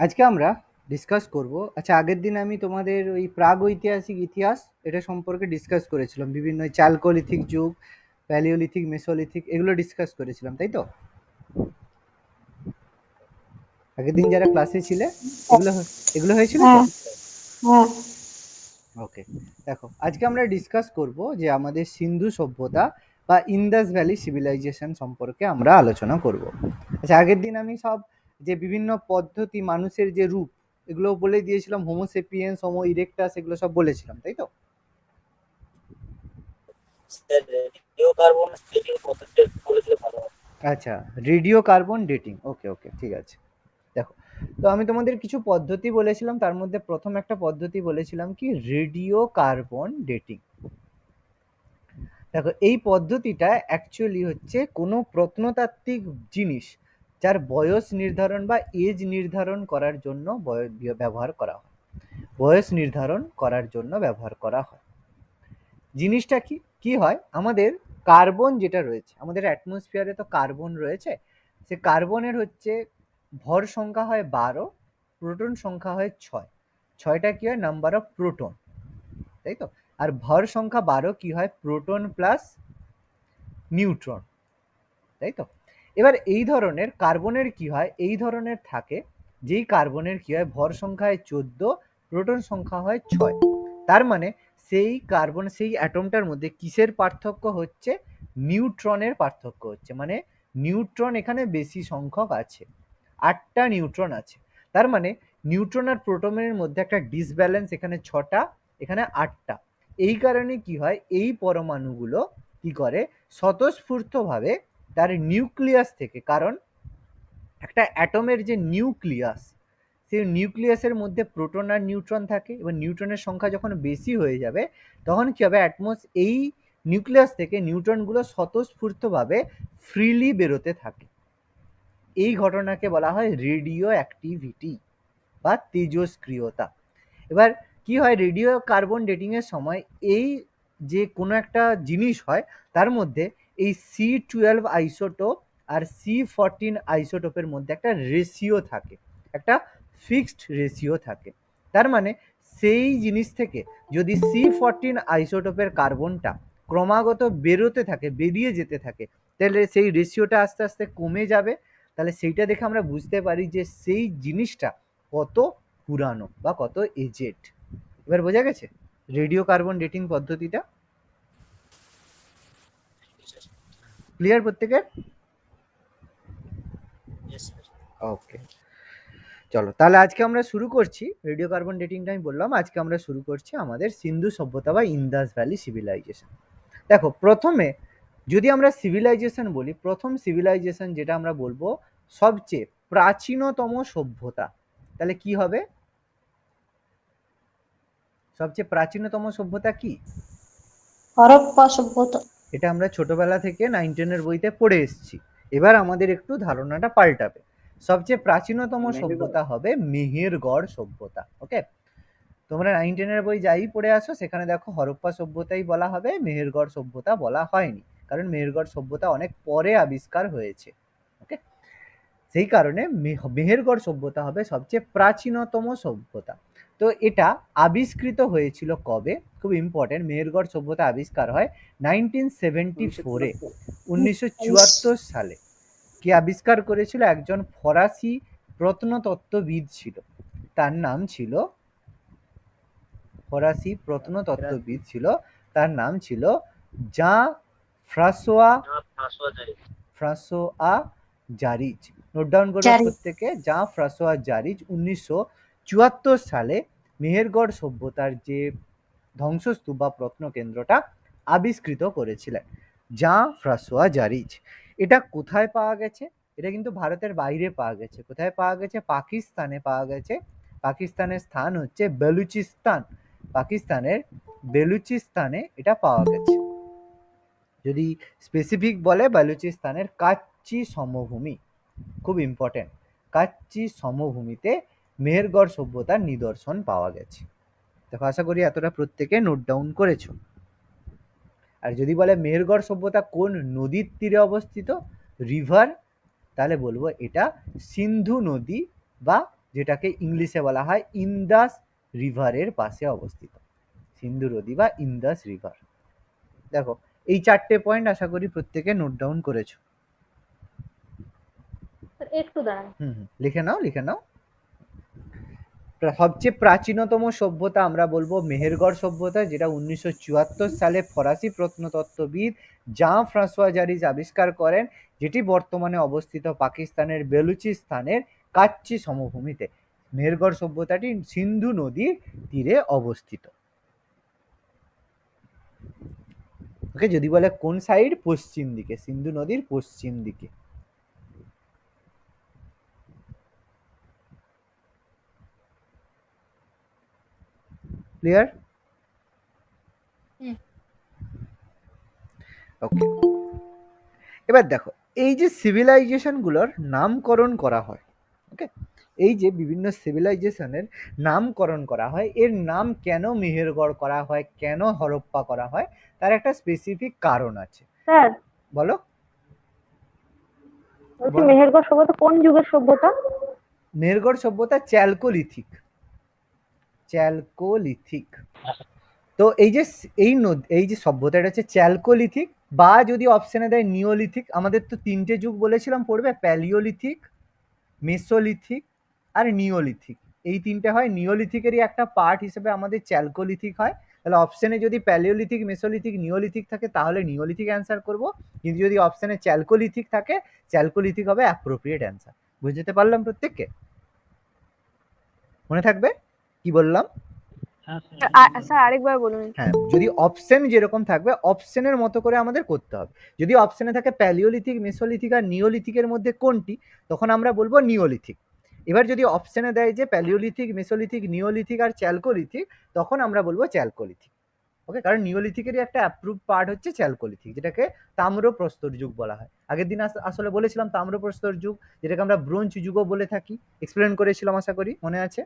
আজকে আমরা ডিসকাস করব। আচ্ছা, আগের দিন আমি তোমাদের ওই প্রাগৈতিহাসিক ইতিহাস এটা সম্পর্কে ডিসকাস করেছিলাম, বিভিন্ন চালকোলিথিক যুগ, প্যালিওলিথিক, মেসোলিথিক, এগুলো ডিসকাস করেছিলাম, তাই তো? আগের দিন যারা ক্লাসে ছিলে এগুলো এগুলো হয়েছিল তো? হ্যাঁ হ্যাঁ ওকে, দেখো আজকে আমরা ডিসকাস করব যে আমাদের সিন্ধু সভ্যতা বা ইন্দাস ভ্যালি সিভিলাইজেশন সম্পর্কে আমরা আলোচনা করব। আচ্ছা, আগের দিন আমি সব যে বিভিন্ন পদ্ধতি, মানুষের যে রূপ, এগুলো বলে দিয়েছিলাম, হোমোসেপিয়েন্স, হোমো ইরেক্টাস, এগুলো সব বলেছিলাম, তাই তো? স্যার, রেডিও কার্বন ডেটিং পদ্ধতিটা বলেছিল ভালো হয়। আচ্ছা, রেডিও কার্বন ডেটিং, ওকে ওকে, ঠিক আছে। দেখো, তো আমি তোমাদের কিছু পদ্ধতি বলেছিলাম, তার মধ্যে প্রথম একটা পদ্ধতি বলেছিলাম কি, রেডিও কার্বন ডেটিং। দেখো, এই পদ্ধতিটা অ্যাকচুয়ালি হচ্ছে কোনো প্রত্নতাত্ত্বিক জিনিস যার বয়স নির্ধারণ বা এজ নির্ধারণ করার জন্য ব্যবহার করা হয়। বয়স নির্ধারণ করার জন্য ব্যবহার করা হয়। জিনিসটা কি কি হয়, আমাদের কার্বন যেটা রয়েছে, আমাদের অ্যাটমসফিয়ারে তো কার্বন রয়েছে, সে কার্বনের হচ্ছে ভর সংখ্যা হয় 12, প্রোটন সংখ্যা হয় 6। 6টা কি হয়, নাম্বার অফ প্রোটন, তাই তো? আর ভর সংখ্যা 12 কি হয়, প্রোটন প্লাস নিউট্রন, তাই তো? এবার এই ধরনের কার্বনের কি হয়, এই ধরনের থাকে, যেই কার্বনের কি হয়, ভর সংখ্যা হয় 14, প্রোটন সংখ্যা হয় 6। তার মানে সেই কার্বন, সেই অ্যাটমটার মধ্যে কিসের পার্থক্য হচ্ছে, নিউট্রনের পার্থক্য হচ্ছে। মানে নিউট্রন এখানে বেশি সংখ্যক আছে, 8টা নিউট্রন আছে। তার মানে নিউট্রন আর প্রোটনের মধ্যে একটা ডিসব্যালেন্স, এখানে 6টা, এখানে 8টা। এই কারণে কি হয়, এই পরমাণুগুলো কি করে, স্বতঃস্ফূর্তভাবে তার নিউক্লিয়াস থেকে, কারণ একটা অ্যাটমের যে নিউক্লিয়াস, সেই নিউক্লিয়াসের মধ্যে প্রোটন আর নিউট্রন থাকে। এবার নিউট্রনের সংখ্যা যখন বেশি হয়ে যাবে, তখন কি হবে, এই নিউক্লিয়াস থেকে নিউট্রনগুলো স্বতঃস্ফূর্তভাবে ফ্রিলি বেরোতে থাকে। এই ঘটনাকে বলা হয় রেডিও অ্যাক্টিভিটি বা তেজস্ক্রিয়তা। এবার কি হয়, রেডিও কার্বন ডেটিং এর সময় এই যে কোনো একটা জিনিস হয়, তার মধ্যে এই C12 আইসোটোপ আর C14 আইসোটোপের মধ্যে একটা রেশিও থাকে, একটা ফিক্সড রেশিও থাকে। তার মানে সেই জিনিস থেকে যদি C14 আইসোটোপের কার্বনটা ক্রমাগত বেরোতে থাকে, বেরিয়ে যেতে থাকে, তাহলে সেই রেশিওটা আস্তে আস্তে কমে যাবে। তাহলে সেইটা দেখে আমরা বুঝতে পারি যে সেই জিনিসটা কত পুরানো বা কত এজেড। এবার বোঝা গেছে রেডিও কার্বন ডেটিং পদ্ধতিটা? ক্লিয়ার প্রত্যেকের? Yes, sir. ওকে, চলো তাহলে আজকে আমরা শুরু করছি। রেডিও কার্বন ডেটিংটা আমি বললাম, আজকে আমরা শুরু করছি আমাদের সিন্ধু সভ্যতা বা ইন্দাস ভ্যালি সিভিলাইজেশন। দেখো, প্রথমে যদি আমরা সিভিলাইজেশন বলি, প্রথম সিভিলাইজেশন যেটা আমরা বলবো, সবচেয়ে প্রাচীনতম সভ্যতা, তাহলে কি হবে, সবচেয়ে প্রাচীনতম সভ্যতা কি? হরপ্পা সভ্যতা। এটা আমরা ছোটবেলা থেকে 9-10 বইতে পড়ে এসেছি। এবার আমাদের একটু ধারণাটা পাল্টাবে। সবচেয়ে প্রাচীনতম সভ্যতা হবে মেহেরগড় সভ্যতা। ওকে, তোমরা 9-10 বই যাই পড়ে আসো, সেখানে দেখো হরপ্পা সভ্যতাই বলা হবে, মেহেরগড় সভ্যতা বলা হয়নি, কারণ মেহেরগড় সভ্যতা অনেক পরে আবিষ্কার হয়েছে। ওকে, সেই কারণে মেহেরগড় সভ্যতা হবে সবচেয়ে প্রাচীনতম সভ্যতা। তো এটা আবিষ্কৃত হয়েছিল কবে, খুব ইম্পর্টেন্ট, মেহেরগড় সভ্যতা আবিষ্কার হয় 1974-এ, 1974 সালে। কে আবিষ্কার করেছিল, একজন ফরাসি প্রত্নতত্ত্ববিদ ছিল, তার নাম ছিল, ফরাসি প্রত্নতত্ত্ববিদ ছিল, তার নাম ছিল Jean François, François Jarrige. Note down করবে চারি। প্রত্যেকে, জাঁ ফ্রাঁসোয়া জারিজ 1974 সালে মেহেরগড় সভ্যতার যে ধ্বংসস্তূপ বা প্রত্নকেন্দ্রটা আবিষ্কৃত করেছিলেন জাঁ ফ্রাঁসোয়া জারিজ। এটা কোথায় পাওয়া গেছে, এটা কিন্তু ভারতের বাইরে পাওয়া গেছে। কোথায় পাওয়া গেছে, পাকিস্তানে পাওয়া গেছে। পাকিস্তানের স্থান হচ্ছে বেলুচিস্তান, পাকিস্তানের বেলুচিস্তানে এটা পাওয়া গেছে। যদি স্পেসিফিক বলে, বালুচিস্তানের কাচ্চি সমভূমি, খুব ইম্পর্টেন্ট, কাচ্চি সমভূমিতে মেহেরগড় সভ্যতার নিদর্শন পাওয়া গেছে। দেখো, আশা করি এতটা প্রত্যেকে নোট ডাউন করেছো। আর যদি বলে মেহেরগড় সভ্যতা কোন নদীর তীরে অবস্থিত, রিভার, তাহলে বলবো এটা সিন্ধু নদী বা যেটাকে ইংলিশে বলা হয় ইন্দাস রিভারের পাশে অবস্থিত, সিন্ধু নদী বা ইন্দাস রিভার। দেখো এই 4টে পয়েন্ট আশা করি প্রত্যেকে নোট ডাউন করেছো। একটু দাঁড়ান। লিখে নাও লিখে নাও। সবচেয়ে প্রাচীনতম সভ্যতা আমরা বলবো মেহেরগড় সভ্যতা, যেটা 1974 সালে ফরাসি প্রত্নতত্ত্ববিদ জাঁ ফ্রাঁসোয়া জারিস আবিষ্কার করেন, যেটি বর্তমানে অবস্থিত পাকিস্তানের বেলুচিস্তানের কাচ্চি সমভূমিতে। মেহেরগড় সভ্যতাটি সিন্ধু নদীর তীরে অবস্থিত। ওকে, যদি বলে কোন সাইড, পশ্চিম দিকে, সিন্ধু নদীর পশ্চিম দিকে। ক্লিয়ার? ওকে, এবার দেখো এই যে সিভিলাইজেশন গুলোর নামকরণ করা হয়, ওকে, এই যে বিভিন্ন সিভিলাইজেশনের নামকরণ করা হয়, এর নাম কেন মেহেরগড় করা হয়, কেন হরপ্পা করা হয়, তার একটা স্পেসিফিক কারণ আছে। স্যার, বলো। বলছি মেহেরগড় সভ্যতা কোন যুগের সভ্যতা? মেহেরগড় সভ্যতা চ্যালকোলিথিক, চ্যালকোলিথিক। তো এই যে এই যে সভ্যতাটা হচ্ছে চ্যালকোলিথিক, বা যদি অপশনে দেয় নিওলিথিক। আমাদের তো 3টে যুগ বলেছিলাম পড়বে, প্যালিওলিথিক, মেসোলিথিক আর নিওলিথিক। এই 3টে হয়, নিওলিথিকেরই একটা পার্ট হিসেবে আমাদের চ্যালকোলিথিক হয়। তাহলে অপশনে যদি প্যালিওলিথিক, মেসোলিথিক, নিওলিথিক থাকে তাহলে নিওলিথিক অ্যান্সার করব, কিন্তু যদি অপশনে চ্যালকোলিথিক থাকে চ্যালকোলিথিক হবে অ্যাপ্রোপ্রিয়েট অ্যান্সার। বুঝতে পারলাম প্রত্যেককে? মনে থাকবে কি বললাম? স্যার আরেকবার বলুন। হ্যাঁ, যদি অপশন যেরকম থাকবে অপশনের মতো করে আমাদের করতে হবে। যদি অপশনে থাকে প্যালিওলিথিক, মেসোলিথিক আর নিওলিথিকের মধ্যে কোনটি, তখন আমরা বলবো নিওলিথিক। এবার যদি অপশনে দেয় যে প্যালিওলিথিক, মেসোলিথিক, নিওলিথিক আর চ্যালকোলিথিক, তখন আমরা বলবো চ্যালকোলিথিক। ওকে, কারণ নিওলিথিকেরই একটা অ্যাপ্রুভ পার্ট হচ্ছে চ্যালকোলিথিক, যেটাকে তাম্রপ্রস্তর যুগ বলা হয়। আগের দিন আসলে বলেছিলাম তাম্রপ্রস্তর যুগ, যেটাকে আমরা ব্রোঞ্জ যুগও বলে থাকি, এক্সপ্লেন করেছিলাম, আশা করি মনে আছে।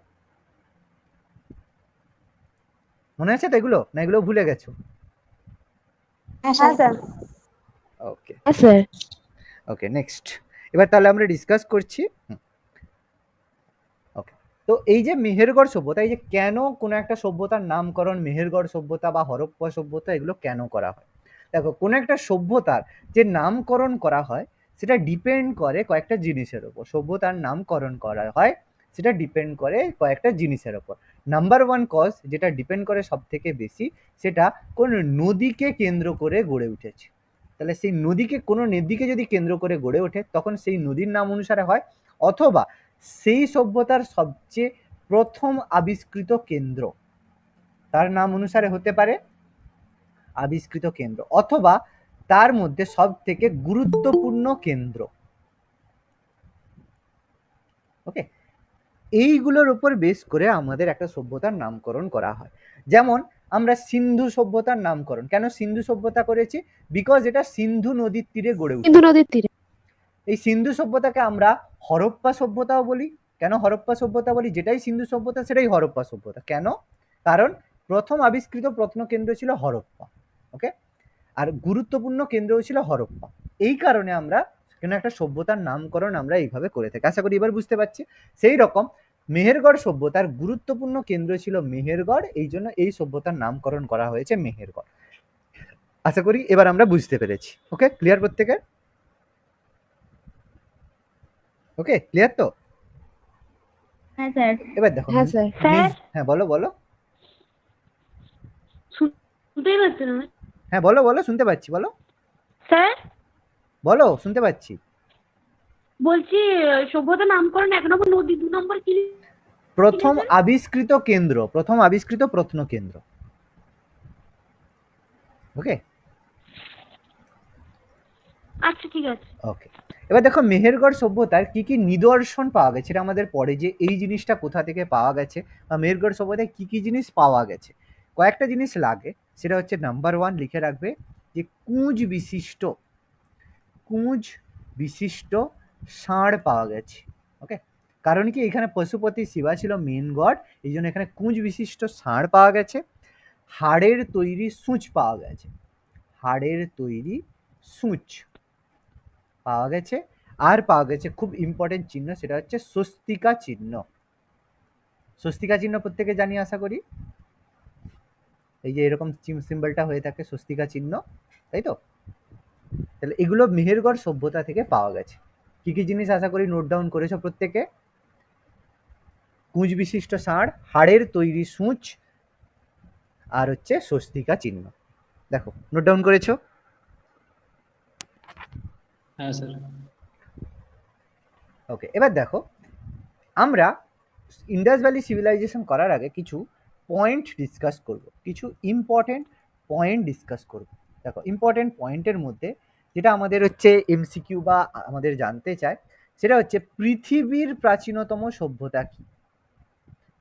মনে আছে তো এগুলো, না এগুলো ভুলে গেছো? হ্যাঁ sir. Okay sir, okay next. এবার তাহলে আমরা ডিসকাস করছি। ওকে, তো এই যে মেহেরগড় সভ্যতা, এই যে কেন কোনো একটা সভ্যতার নামকরণ মেহেরগড় সভ্যতা বা হরপ্পা সভ্যতা এগুলো কেন করা হয়? দেখো, কোনো একটা সভ্যতার যে নামকরণ করা হয় সেটা ডিপেন্ড করে কয়েকটা জিনিসের উপর। সভ্যতার নামকরণ করা হয় সেটা ডিপেন্ড করে কয়েকটা জিনিসের উপর। নাম্বার 1 কজ যেটা ডিপেন্ড করে সব থেকে বেশি, সেটা কোন নদীকে কেন্দ্র করে গড়ে উঠেছে। তাহলে সেই নদীকে, কোনো নদীকে যদি কেন্দ্র করে গড়ে ওঠে তখন সেই নদীর নাম অনুসারে হয়, অথবা সেই সভ্যতার সবচেয়ে প্রথম আবিষ্কৃত কেন্দ্র, তার নাম অনুসারে হতে পারে আবিষ্কৃত কেন্দ্র, অথবা তার মধ্যে সব থেকে গুরুত্বপূর্ণ কেন্দ্র। ওকে, এইগুলোর উপর বেস করে আমাদের একটা সভ্যতার নামকরণ করা হয়। যেমন আমরা সিন্ধু সভ্যতার নামকরণ কেন সিন্ধু সভ্যতা করেছি? বিকজ এটা সিন্ধু নদীর তীরে গড়ে উঠেছে। সিন্ধু নদীর তীরে। এই সিন্ধু সভ্যতাকে আমরা হরপ্পা সভ্যতাও বলি। কেন হরপ্পা সভ্যতা বলি? যেটাই সিন্ধু সভ্যতা সেটাই হরপ্পা সভ্যতা। কেন? কারণ প্রথম আবিষ্কৃত প্রত্নকেন্দ্র ছিল হরপ্পা। ওকে, আর গুরুত্বপূর্ণ কেন্দ্র ছিল হরপ্পা। এই কারণে আমরা কোনো একটা সভ্যতার নামকরণ আমরা এইভাবে করে থাকি। আশা করি এবার বুঝতে পারছি। সেই রকম মেহেরগড় সভ্যতার গুরুত্বপূর্ণ কেন্দ্র ছিল মেহেরগড়, এই জন্য এই সভ্যতার নামকরণ করা হয়েছে মেহেরগড়। আশা করি এবার আমরা বুঝতে পেরেছি। ওকে, ক্লিয়ার প্রত্যেকের? ওকে, ক্লিয়ার তো? হ্যাঁ স্যার। এবার দেখো। হ্যাঁ স্যার। হ্যাঁ বলো বলো। শুনতেই পাচ্ছেন? হ্যাঁ বলো বলো, শুনতে পাচ্ছি, বলো স্যার বলো, শুনতে পাচ্ছি। বলছি সভ্যতার নামকরণ 1 নম্বর নদী, 2 নম্বর কি? প্রথম আবিষ্কৃত কেন্দ্র, প্রথম আবিষ্কৃত প্রত্নকেন্দ্র। ওকে, আচ্ছা ঠিক আছে। ওকে, এবার দেখো মেহেরগড় সভ্যতার কি কি নিদর্শন পাওয়া গেছে, এটা আমাদের পরে যে এই জিনিসটা কোথা থেকে পাওয়া গেছে বা মেহেরগড় সভ্যতায় কি কি জিনিস পাওয়া গেছে। কয়েকটা জিনিস লাগে, সেটা হচ্ছে নাম্বার 1 লিখে রাখবে যে কুঁজ বিশিষ্ট ষাঁড় পাওয়া গেছে। ওকে, কারণ কি এখানে পশুপতি শিবা ছিল মেন গড, এই জন্য এখানে কুঁজ বিশিষ্ট ষাঁড় পাওয়া গেছে। হাড়ের তৈরি সূঁচ পাওয়া গেছে, হাড়ের তৈরি সূঁচ পাওয়া গেছে। আর পাওয়া গেছে খুব ইম্পর্টেন্ট চিহ্ন, সেটা হচ্ছে স্বস্তিকা চিহ্ন। স্বস্তিকা চিহ্ন প্রত্যেকে জানি আশা করি, এই যে এরকম সিম্বলটা হয়ে থাকে স্বস্তিকা চিহ্ন, তাই তো? তাহলে এগুলো মেহেরগড় সভ্যতা থেকে পাওয়া গেছে। কি কি জিনিস আশা করি নোট ডাউন করেছো প্রত্যেকে? কুঁজ বিশিষ্ট ষাঁড়, হাড়ের তৈরি সূঁচ, আর হচ্ছে স্বস্তিকা চিহ্ন। দেখো নোট ডাউন করেছো? হ্যাঁ স্যার। ওকে, এবার দেখো আমরা ইন্ডাস ভ্যালি সিভিলাইজেশন করার আগে কিছু পয়েন্ট ডিসকাস করব, কিছু ইম্পর্টেন্ট পয়েন্ট ডিসকাস করব। দেখো ইম্পর্টেন্ট পয়েন্টের মধ্যে যেটা আমাদের হচ্ছে এমসিকিউ বা আমাদের জানতে চায় সেটা হচ্ছে পৃথিবীর প্রাচীনতম সভ্যতা কি?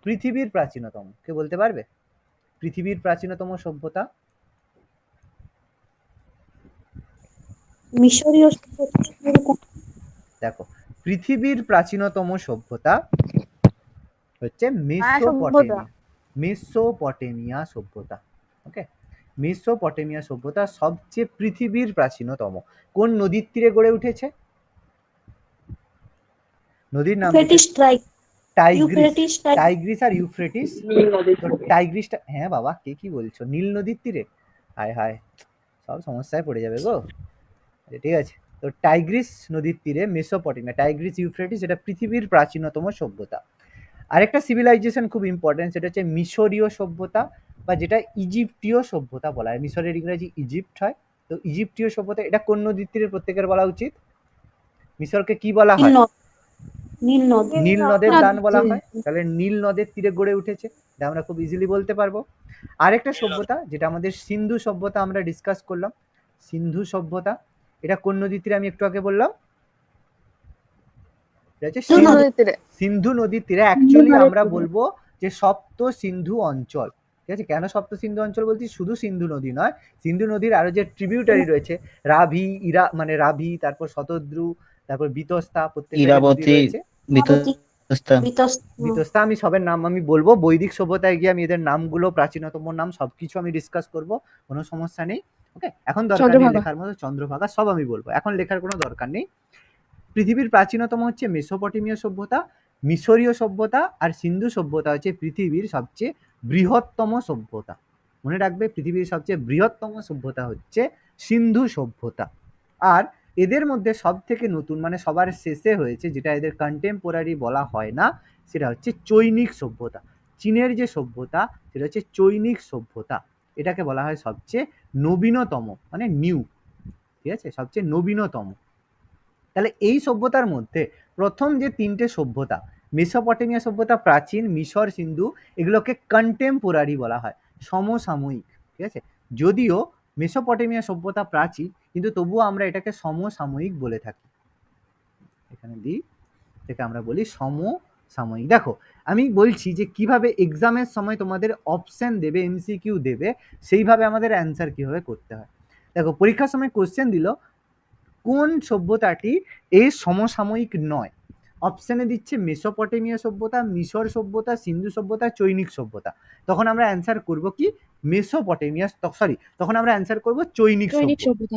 পৃথিবীর প্রাচীনতম কে বলতে পারবে? পৃথিবীর প্রাচীনতম সভ্যতা? মিশরীয় সভ্যতা। দেখো পৃথিবীর প্রাচীনতম সভ্যতা হচ্ছে মেসোপটেমিয়া সভ্যতা। ওকে, মেসোপটেমিয়া সভ্যতা সবচেয়ে পৃথিবীর প্রাচীনতম। কোন নদীর তীরে গড়ে উঠেছে? নদীর নাম টাইগ্রিস আর ইউফ্রেটিস। টাইগ্রিসটা, হ্যাঁ বাবা কে কি বলছো, নীল নদীর তীরে? হায় হায়, সব সমস্যায় পড়ে যাবে গো। ঠিক আছে, তো টাইগ্রিস নদীর তীরে মেসোপটেমিয়া, টাইগ্রিস ইউফ্রেটিস, এটা পৃথিবীর প্রাচীনতম সভ্যতা। আরেকটা সিভিলাইজেশন খুব ইম্পর্টেন্ট, সেটা হচ্ছে মিশরীয় সভ্যতা বা যেটা ইজিপ্টীয় সভ্যতা বলা হয়। মিশরের ইংরেজি ইজিপ্ট হয়, তো ইজিপ্টীয় সভ্যতা এটা কোন নদীর তীরে প্রত্যেকের বলা উচিত? মিশরকে কি বলা হয়? নীল নদের দান বলা হয়। তাহলে নীল নদের তীরে গড়ে উঠেছে, এটা আমরা খুব ইজিলি বলতে পারবো। আরেকটা সভ্যতা যেটা আমাদের সিন্ধু সভ্যতা আমরা ডিসকাস করলাম, সিন্ধু সভ্যতা, এটা কোন নদীর তীরে আমি একটু আগে বললাম? সিন্ধু নদীর তীরে। অ্যাকচুয়ালি আমরা বলবো যে সপ্ত সিন্ধু অঞ্চল। ঠিক আছে, কেন সপ্ত সিন্ধু অঞ্চল বলছি? শুধু সিন্ধু নদী নয়, সিন্ধু নদীর আরো যে ট্রিবিউটারি রয়েছে, রাভি, মানে রাভি, তারপর শতদ্রু, তারপর বিতস্তা, প্রত্যেকটা নদী রয়েছে। বিতস্তা, আমি সবের নাম আমি বলবো, বৈদিক সভ্যতায় গিয়ে আমি এদের নামগুলো, প্রাচীনতম নাম সবকিছু আমি ডিসকাস করব, কোনো সমস্যা নেই। ওকে, এখন দরকার নেই লেখার মতো, চন্দ্রভাগা সব আমি বলবো, এখন লেখার কোনো দরকার নেই। পৃথিবীর প্রাচীনতম হচ্ছে মেসোপটেমীয় সভ্যতা, মিশরীয় সভ্যতা, আর সিন্ধু সভ্যতা হচ্ছে পৃথিবীর সবচেয়ে বৃহত্তম সভ্যতা। মনে রাখবে, পৃথিবীর সবচেয়ে বৃহত্তম সভ্যতা হচ্ছে সিন্ধু সভ্যতা। আর এদের মধ্যে সব থেকে নতুন, মানে সবার শেষে হয়েছে, যেটা এদের কন্টেম্পোরারি বলা হয় না, সেটা হচ্ছে চৈনিক সভ্যতা। চীনের যে সভ্যতা সেটা হচ্ছে চৈনিক সভ্যতা, এটাকে বলা হয় সবচেয়ে নবীনতম, মানে নিউ। ঠিক আছে, সবচেয়ে নবীনতম। তাহলে এই সভ্যতার মধ্যে প্রথম যে তিনটে সভ্যতা, মেসোপটেমিয়া সভ্যতা, প্রাচীন, মিশর, সিন্ধু, এগুলোকে কন্টেম্পোরারি বলা হয়, সমসাময়িক। ঠিক আছে, যদিও মেসোপটেমিয়া সভ্যতা প্রাচীন, কিন্তু তবুও আমরা এটাকে সমসাময়িক বলে থাকি। এখানে দিই, এটাকে আমরা বলি সমসাময়িক। দেখো আমি বলছি যে কিভাবে এক্সামের সময় তোমাদের অপশন দেবে, এমসিকিউ দেবে, সেইভাবে আমাদের অ্যান্সার কিভাবে করতে হয়। দেখো পরীক্ষার সময় কোশ্চেন দিল কোন সভ্যতাটি এই সমসাময়িক নয়, অপশনে দিচ্ছে মেসোপটেমিয়া সভ্যতা, মিশর সভ্যতা, সিন্ধু সভ্যতা, চৈনিক সভ্যতা। তখন আমরা অ্যান্সার করব কি? মেসোপটেমিয়া, সরি, তখন আমরা অ্যান্সার করব চৈনিক সভ্যতা।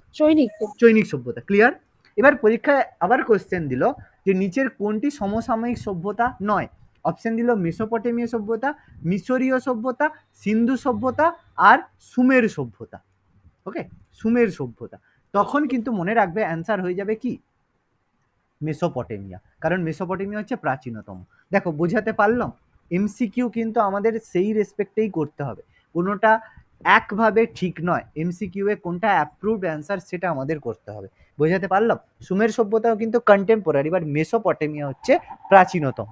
চৈনিক সভ্যতা, ক্লিয়ার? এবার পরীক্ষায় আবার কোশ্চেন দিল যে নিচের কোনটি সমসাময়িক সভ্যতা নয়, অপশন দিল মেসোপটেমিয়া সভ্যতা, মিশরীয় সভ্যতা, সিন্ধু সভ্যতা, আর সুমের সভ্যতা। ওকে, সুমের সভ্যতা। তখন কিন্তু মনে রাখবে অ্যান্সার হয়ে যাবে কি? মেসোপটেমিয়া, কারণ মেসোপটেমিয়া হচ্ছে প্রাচীনতম। দেখো বোঝাতে পারলাম? এমসিকিউ কিন্তু আমাদের সেই রেসপেক্টেই করতে হবে, কোনোটা একভাবে ঠিক নয়। এমসিকিউ এ কোনটা অ্যাপ্রুভড অ্যান্সার সেটা আমাদের করতে হবে। বোঝাতে পারলাম? সুমের সভ্যতাও কিন্তু কন্টেম্পোরারি, বাট মেসোপটেমিয়া হচ্ছে প্রাচীনতম।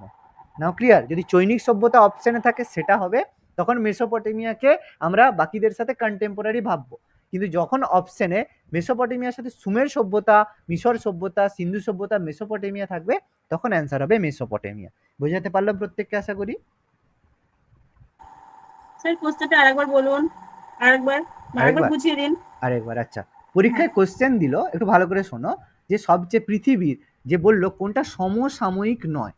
নাও ক্লিয়ার? যদি চৈনিক সভ্যতা অপশনে থাকে সেটা হবে, তখন মেসোপটেমিয়াকে আমরা বাকিদের সাথে কন্টেম্পোরারি ভাববো। কিন্তু যখন অপশনে মেসোপটেমিয়ার সাথে সুমের সভ্যতা, মিশর সভ্যতা, সিন্ধু সভ্যতা, মেসোপটেমিয়া থাকবে, তখন অ্যান্সার হবে মেসোপটেমিয়া। বোঝাতে পারলাম প্রত্যেককে আশা করি? স্যার কোশ্চেনটা আরেকবার বলুন, আরেকবার বুঝিয়ে দিন। আরেকবার, আচ্ছা। পরীক্ষায় কোশ্চেন দিল, একটু ভালো করে শোনো, যে সবচেয়ে পৃথিবীর, যে বললো কোনটা সমসাময়িক নয়,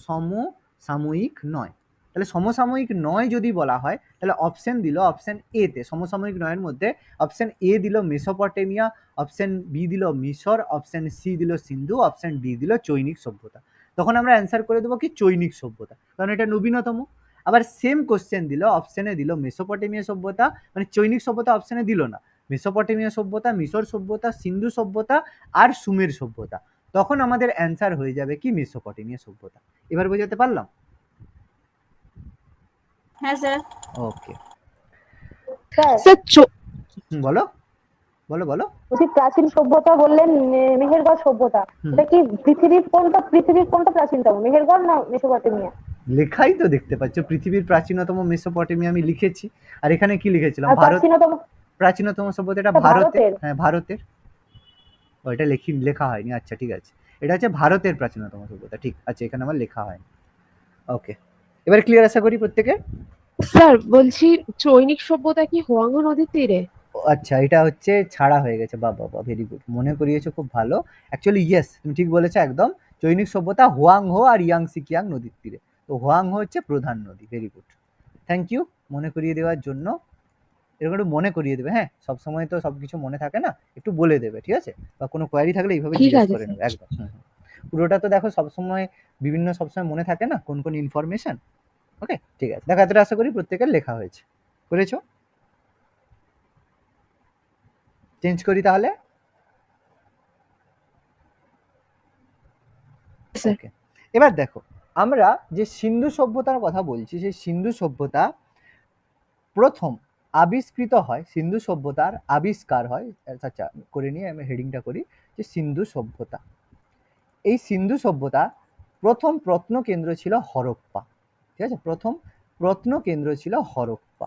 সমসাময়িক নয়। তাহলে সমসাময়িক নয় যদি বলা হয়, তাহলে অপশন দিল, অপশন এ তে সমসাময়িক নয়ের মধ্যে অপশন এ দিল মেসোপটেমিয়া, অপশন বি দিল মিশর, অপশন সি দিল সিন্ধু, অপশন ডি দিল চৈনিক সভ্যতা। তখন আমরা অ্যান্সার করে দেবো কি চৈনিক সভ্যতা, কারণ এটা নবীনতম। আবার সেম কোশ্চেন দিল, অপশনে দিল মেসোপটেমিয়া সভ্যতা, মানে চৈনিক সভ্যতা অপশনে দিল না, মেসোপটেমিয়া সভ্যতা, মিশর সভ্যতা, সিন্ধু সভ্যতা আর সুমের সভ্যতা, তখন আমাদের অ্যান্সার হয়ে যাবে কি মেসোপটেমিয়া সভ্যতা। এবার বোঝাতে পারলাম? হ্যাঁ স্যার। ওকে, স্যার বলো বলো বলো। বলছি প্রাচীন সভ্যতা বললেন মেহেরগড় সভ্যতা, হুম। এটা কি পৃথিবীর কোনটা প্রাচীনতম, মেহেরগড় না মেসোপটেমিয়া? লেখাই তো দেখতে পাচ্ছ, পৃথিবীর প্রাচীনতম মেসোপটেমিয়া আমি লিখেছি। আর এখানে কি লিখেছিলাম? আর ভারত। প্রাচীনতম প্রাচীনতম সভ্যতা এটা এটা ভারতের। ভারতের। হ্যাঁ, ভারতের। ও, এটা লেখা হয়নি, আচ্ছা ঠিক আছে, এটা হচ্ছে ভারতের প্রাচীনতম সভ্যতা, ঠিক আছে, এখানে আমার লেখা হয়নি। ওকে, এবার ক্লিয়ার আশা করি প্রত্যেকে। স্যার বলছি চৈনিক সভ্যতা কি হোয়াংহো নদীর তীরে? আচ্ছা, এটা হচ্ছে ছাড়া হয়ে গেছে, বাহ বাহ, ভেরি গুড, মনে করিয়েছো, খুব ভালো। অ্যাকচুয়ালি ইয়েস, তুমি ঠিক বলেছো একদম। চৈনিক সভ্যতা হোয়াংহো আর ইয়াংসি কিয়াং নদীর তীরে। তো হোয়াংহো হচ্ছে প্রধান নদী, ভেরি গুড, থ্যাংক ইউ মনে করিয়ে দেওয়ার জন্য। এরকম একটু মনে করিয়ে দেবে, হ্যাঁ, সবসময় তো সবকিছু মনে থাকে না, একটু বলে দেবে, ঠিক আছে? বা কোনো কোয়ারি থাকলে এইভাবে ঠিক জিজ্ঞেস আছে, করে স্যার। নেবে একদম। পুরোটা তো দেখো সবসময় সবসময় মনে থাকে না কোন কোন ইনফরমেশন। ওকে, ঠিক আছে, দেখো এতটা আশা করি প্রত্যেকের লেখা হয়েছে, করেছো? চেঞ্জ করি তাহলে। স্যার। ওকে, এবার দেখো, আমরা যে সিন্ধু সভ্যতার কথা বলছি, সেই সিন্ধু সভ্যতা প্রথম আবিষ্কৃত হয়, সিন্ধু সভ্যতার আবিষ্কার হয়, আচ্ছা করে নিয়ে আমি হেডিংটা করি যে সিন্ধু সভ্যতা। এই সিন্ধু সভ্যতা প্রথম প্রত্ন কেন্দ্র ছিল হরপ্পা, ঠিক আছে, প্রথম প্রত্ন কেন্দ্র ছিল হরপ্পা।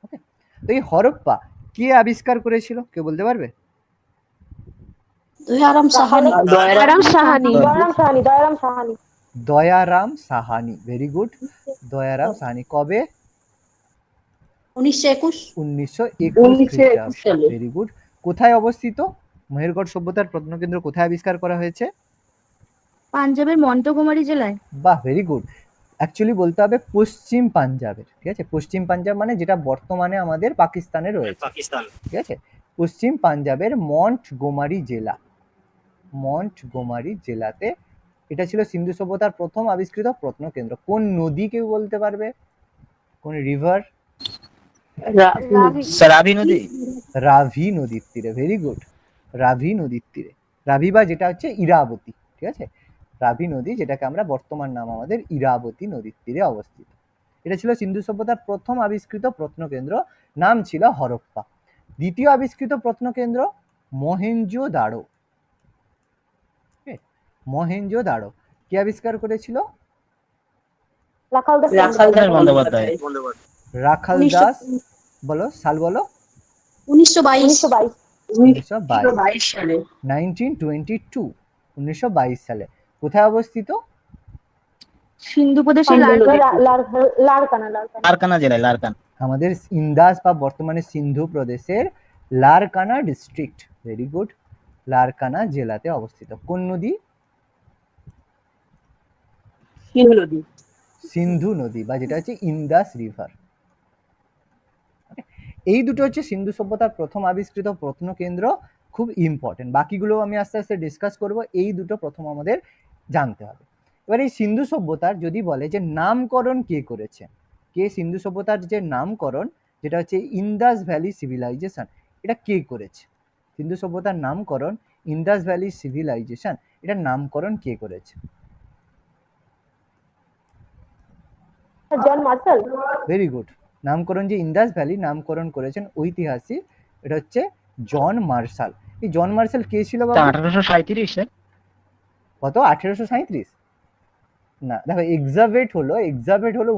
ওকে, তো এই হরপ্পা কে আবিষ্কার করেছিল, কেউ বলতে পারবে? দয়ারাম সাহানি। দয়ারাম সাহানি। দয়ারাম সাহানি। Dayaram Sahni, very good, Dayaram Sahni. কবে? 1921। 1921 খ্রিস্টাব্দে, ভেরি গুড। কোথায় অবস্থিত? মেহেরগড় সভ্যতার প্রত্নকেন্দ্র কোথায় আবিষ্কার করা হয়েছে? পাঞ্জাবের মন্টগোমারি জেলায়। বাহ, ভেরি গুড। অ্যাকচুয়ালি বলতে হবে পশ্চিম পাঞ্জাবের, ঠিক আছে, পশ্চিম পাঞ্জাব মানে যেটা বর্তমানে আমাদের পাকিস্তানে রয়েছে, পাকিস্তান। ঠিক আছে, পশ্চিম পাঞ্জাবের মন্টগোমারি জেলা, মন্টগোমারি জেলাতে এটা ছিল সিন্ধু সভ্যতার প্রথম আবিষ্কৃত প্রত্নকেন্দ্র। কোন নদী কেউ বলতে পারবে? কোন রিভার? স্যার রাভি নদী। রাভি নদীর তীরে, ভেরি গুড, রাভি নদীর তীরে। রাভি বা যেটা হচ্ছে ইরাবতী, ঠিক আছে, রাভি নদী যেটাকে আমরা বর্তমান নাম আমাদের ইরাবতী নদীর তীরে অবস্থিত। এটা ছিল সিন্ধু সভ্যতার প্রথম আবিষ্কৃত প্রত্নকেন্দ্র, নাম ছিল হরপ্পা। দ্বিতীয় আবিষ্কৃত প্রত্নকেন্দ্র মহেঞ্জোদাড়ো, মহেঞ্জোদাড়ো কে আবিষ্কার করেছিল? রাখাল বন্দ্যোপাধ্যায়। রাখাল দাস। বলো সাল, বলো। 1922। 1922 সালে। 1922, 1922 সালে। কোথায় অবস্থিত? সিন্ধু প্রদেশে লারকানা জেলায়, লারকানা। আমাদের ইন্দাস বা বর্তমানে সিন্ধু প্রদেশের Larkana district, very good, Larkana জেলাতে অবস্থিত। কোন নদী? সিন্ধু নদী বা যেটা হচ্ছে ইন্দাস রিভার। এই দুটো হচ্ছে সিন্ধু সভ্যতার প্রথম আবিষ্কৃত প্রত্নকেন্দ্র, খুব ইম্পর্টেন্ট। বাকিগুলো আমি আস্তে আস্তে ডিসকাস করব, এই দুটো প্রথম আমাদের জানতে হবে। এবার এই সিন্ধু সভ্যতার যদি বলে যে নামকরণ কে করেছে, কে সিন্ধু সভ্যতার যে নামকরণ, যেটা হচ্ছে ইন্দাস ভ্যালি সিভিলাইজেশন, এটা কে করেছে? সিন্ধু সভ্যতার নামকরণ ইন্দাস ভ্যালি সিভিলাইজেশন, এটার নামকরণ কে করেছে? John Marshall. ভেরি গুড, নামকরণ যে ইন্দাস ভ্যালি নামকরণ করেছেন ঐতিহাসিক, এটা হচ্ছে জন মার্শাল। এই জন মার্শাল কে ছিল বাবু? 1837। কত? 1837? না, দেখো এক্সাভেট হলো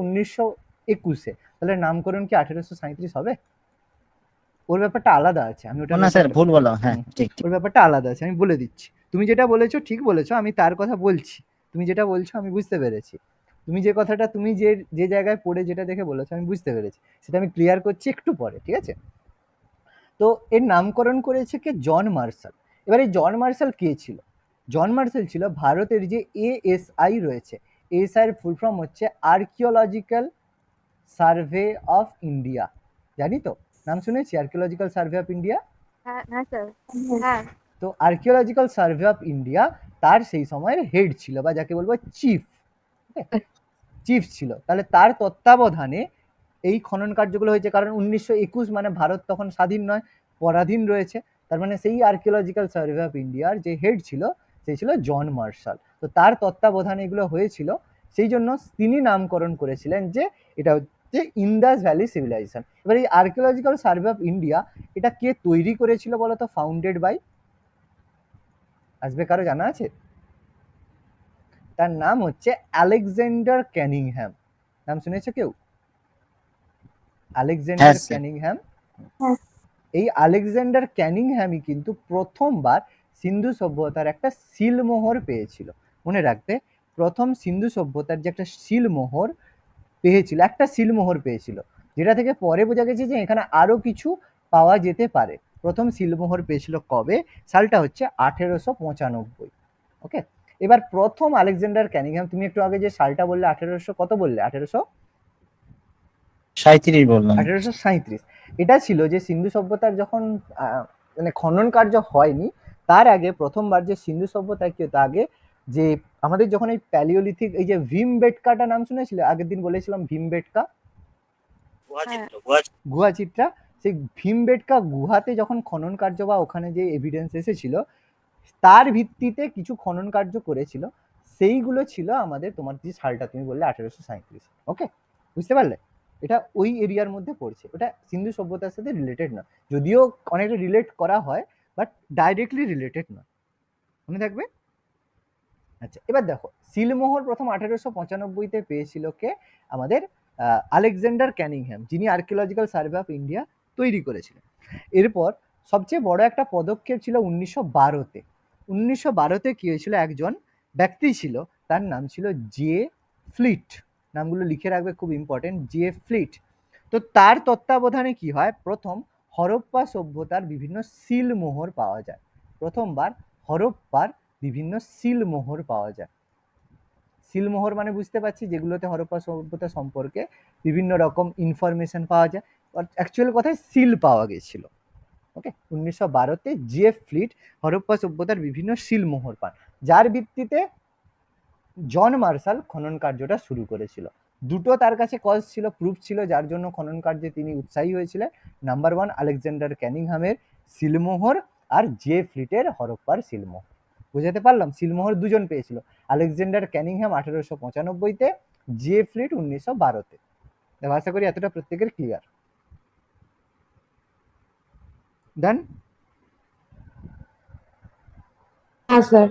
1921-এ, তাহলে নামকরণ কি 1837 হবে? ওর ব্যাপারটা আলাদা আছে, আমি ওটা না স্যার, ভুল বলো, হ্যাঁ ঠিক ঠিক। ওর ব্যাপারটা আলাদা আছে, আমি বলে দিচ্ছি। তুমি যেটা বলেছো ঠিক বলেছো, আমি তার কথা বলছি। তুমি যেটা বলছো আমি বুঝতে পেরেছি, তুমি যে কথাটা তুমি যে জায়গায় পড়ে যেটা দেখে বলেছো আমি বুঝতে পেরেছি, সেটা আমি ক্লিয়ার করছি একটু পরে, ঠিক আছে? তো এর নামকরণ করেছে কে? John Marshall. এবার এই জন মার্শাল কে ছিল? জন মার্শাল ছিল ভারতের যে এএসআই রয়েছে, এএসআই এর ফুল ফর্ম হচ্ছে আর্কিওলজিক্যাল সার্ভে অফ ইন্ডিয়া। জানি তো, নাম শুনেছি আর্কিওলজিক্যাল সার্ভে অফ ইন্ডিয়া। হ্যাঁ স্যার, হ্যাঁ। তো আর্কিওলজিক্যাল সার্ভে অফ ইন্ডিয়া তার সেই সময়ের হেড ছিল, বা যাকে বলবো চিফ, চিফ ছিল। তাহলে তার তত্ত্বাবধানে এই খনন কার্যগুলো হয়েছে, কারণ 1921 মানে ভারত তখন স্বাধীন নয়, পরাধীন রয়েছে। তার মানে সেই আর্কিওলজিক্যাল সার্ভে অফ ইন্ডিয়ার যে হেড ছিল সেই ছিল জন মার্শাল। তো তার তত্ত্বাবধানে এগুলো হয়েছিল, সেই জন্য তিনি নামকরণ করেছিলেন যে এটা হচ্ছে ইন্দাস ভ্যালি সিভিলাইজেশন। এবার এই আর্কিওলজিক্যাল সার্ভে অফ ইন্ডিয়া এটা কে তৈরি করেছিল বলতো? ফাউন্ডেড বাই, আসবে কারো জানা আছে? তার নাম হচ্ছে আলেকজান্ডার ক্যানিংহ্যাম। নাম শুনেছো কেউ? আলেকজান্ডার হ্যাঁ, স্যার। ক্যানিংহ্যাম। হ্যাঁ। এই আলেকজান্ডার ক্যানিংহ্যামই কিন্তু প্রথমবার সিন্ধু সভ্যতার একটা সিলমোহর পেয়েছিল। মনে রাখবে, প্রথম সিন্ধু সভ্যতার যে একটা সিলমোহর পেয়েছিল, একটা সিলমোহর পেয়েছিল, যেটা থেকে পরে বোঝা গেছে যে এখানে আরো কিছু পাওয়া যেতে পারে। প্রথম সিলমোহর পেয়েছিল কবে? সালটা হচ্ছে 1895। ওকে, এবার প্রথম আলেকজান্ডার ক্যানিংহ্যাম, তুমি একটু আগে যে সালটা বললে 1800, কত বললে? 37 বললাম। 1837। এটা ছিল যে সিন্ধু সভ্যতার যখন মানে খনন কার্য হয়নি, তার আগে প্রথমবার যে সিন্ধু সভ্যতায় কি হতো, আগে যে আমাদের যখন এই প্যালিওলিথিক, এই যে ভীমবেটকাটা নাম শুনেছিলে? আগের দিন বলেছিলাম ভীমবেটকা গুহা চিত্রা। সেই ভীমবেটকা গুহাতে যখন খনন কার্য বা ওখানে যে এভিডেন্স এসেছিল, তার ভিত্তিতে কিছু খনন কার্য করেছিল, সেইগুলো ছিল আমাদের, তোমার যে সালটা তুমি বললে 1837। ওকে, বুঝতে পারলে? এটা ওই এরিয়ার মধ্যে পড়ছে, ওটা সিন্ধু সভ্যতার সাথে রিলেটেড না, যদিও অনেকটা রিলেট করা হয়, বাট ডাইরেক্টলি রিলেটেড না। মনে থাকবে? আচ্ছা, এবার দেখো, সিলমোহর প্রথম 1895-তে পেয়েছিল কে? আমাদের আলেকজান্ডার ক্যানিংহ্যাম, যিনি আর্কিওলজিক্যাল সার্ভে অফ ইন্ডিয়া তৈরি করেছিলেন। এরপর সবচেয়ে বড় একটা পদক্ষেপ ছিল 1912-তে। 1912-তে কি হয়েছিল? একজন ব্যক্তি ছিল, তার নাম ছিল জে ফ্লিট। নামগুলো লিখে রাখবে, খুব ইম্পর্টেন্ট, জে ফ্লিট। তো তার তত্ত্বাবধানে কি হয়? প্রথম হরপ্পা সভ্যতার বিভিন্ন সিলমোহর পাওয়া যায়। প্রথমবার হরপ্পার বিভিন্ন সিলমোহর পাওয়া যায়। সিলমোহর মানে বুঝতে পারছি, যেগুলোতে হরপ্পা সভ্যতা সম্পর্কে বিভিন্ন রকম ইনফরমেশন পাওয়া যায়। অ্যাকচুয়াল কথায় সিল পাওয়া গেছিল। ওকে, 1912-তে জে ফ্লিট হরপ্পা সভ্যতার বিভিন্ন সিলমোহর পান, যার ভিত্তিতে জন মার্শাল খনন কার্যটা শুরু করেছিল। দুটো তার কাছে কজ ছিল, প্রুফ ছিল, যার জন্য খনন কার্যে তিনি উৎসাহী হয়েছিলেন। নাম্বার 1 আলেকজান্ডার ক্যানিংহ্যামের সিলমোহর, আর জে ফ্লিটের হরপ্পার সিলমোহর। বুঝাতে পারলাম? সিলমোহর দুজন পেয়েছিল, আলেকজান্ডার ক্যানিংহ্যাম 1895-তে, জে ফ্লিট 1912-তে। আশা করি এতটা প্রত্যেকের ক্লিয়ার। ডান? হ্যাঁ স্যার।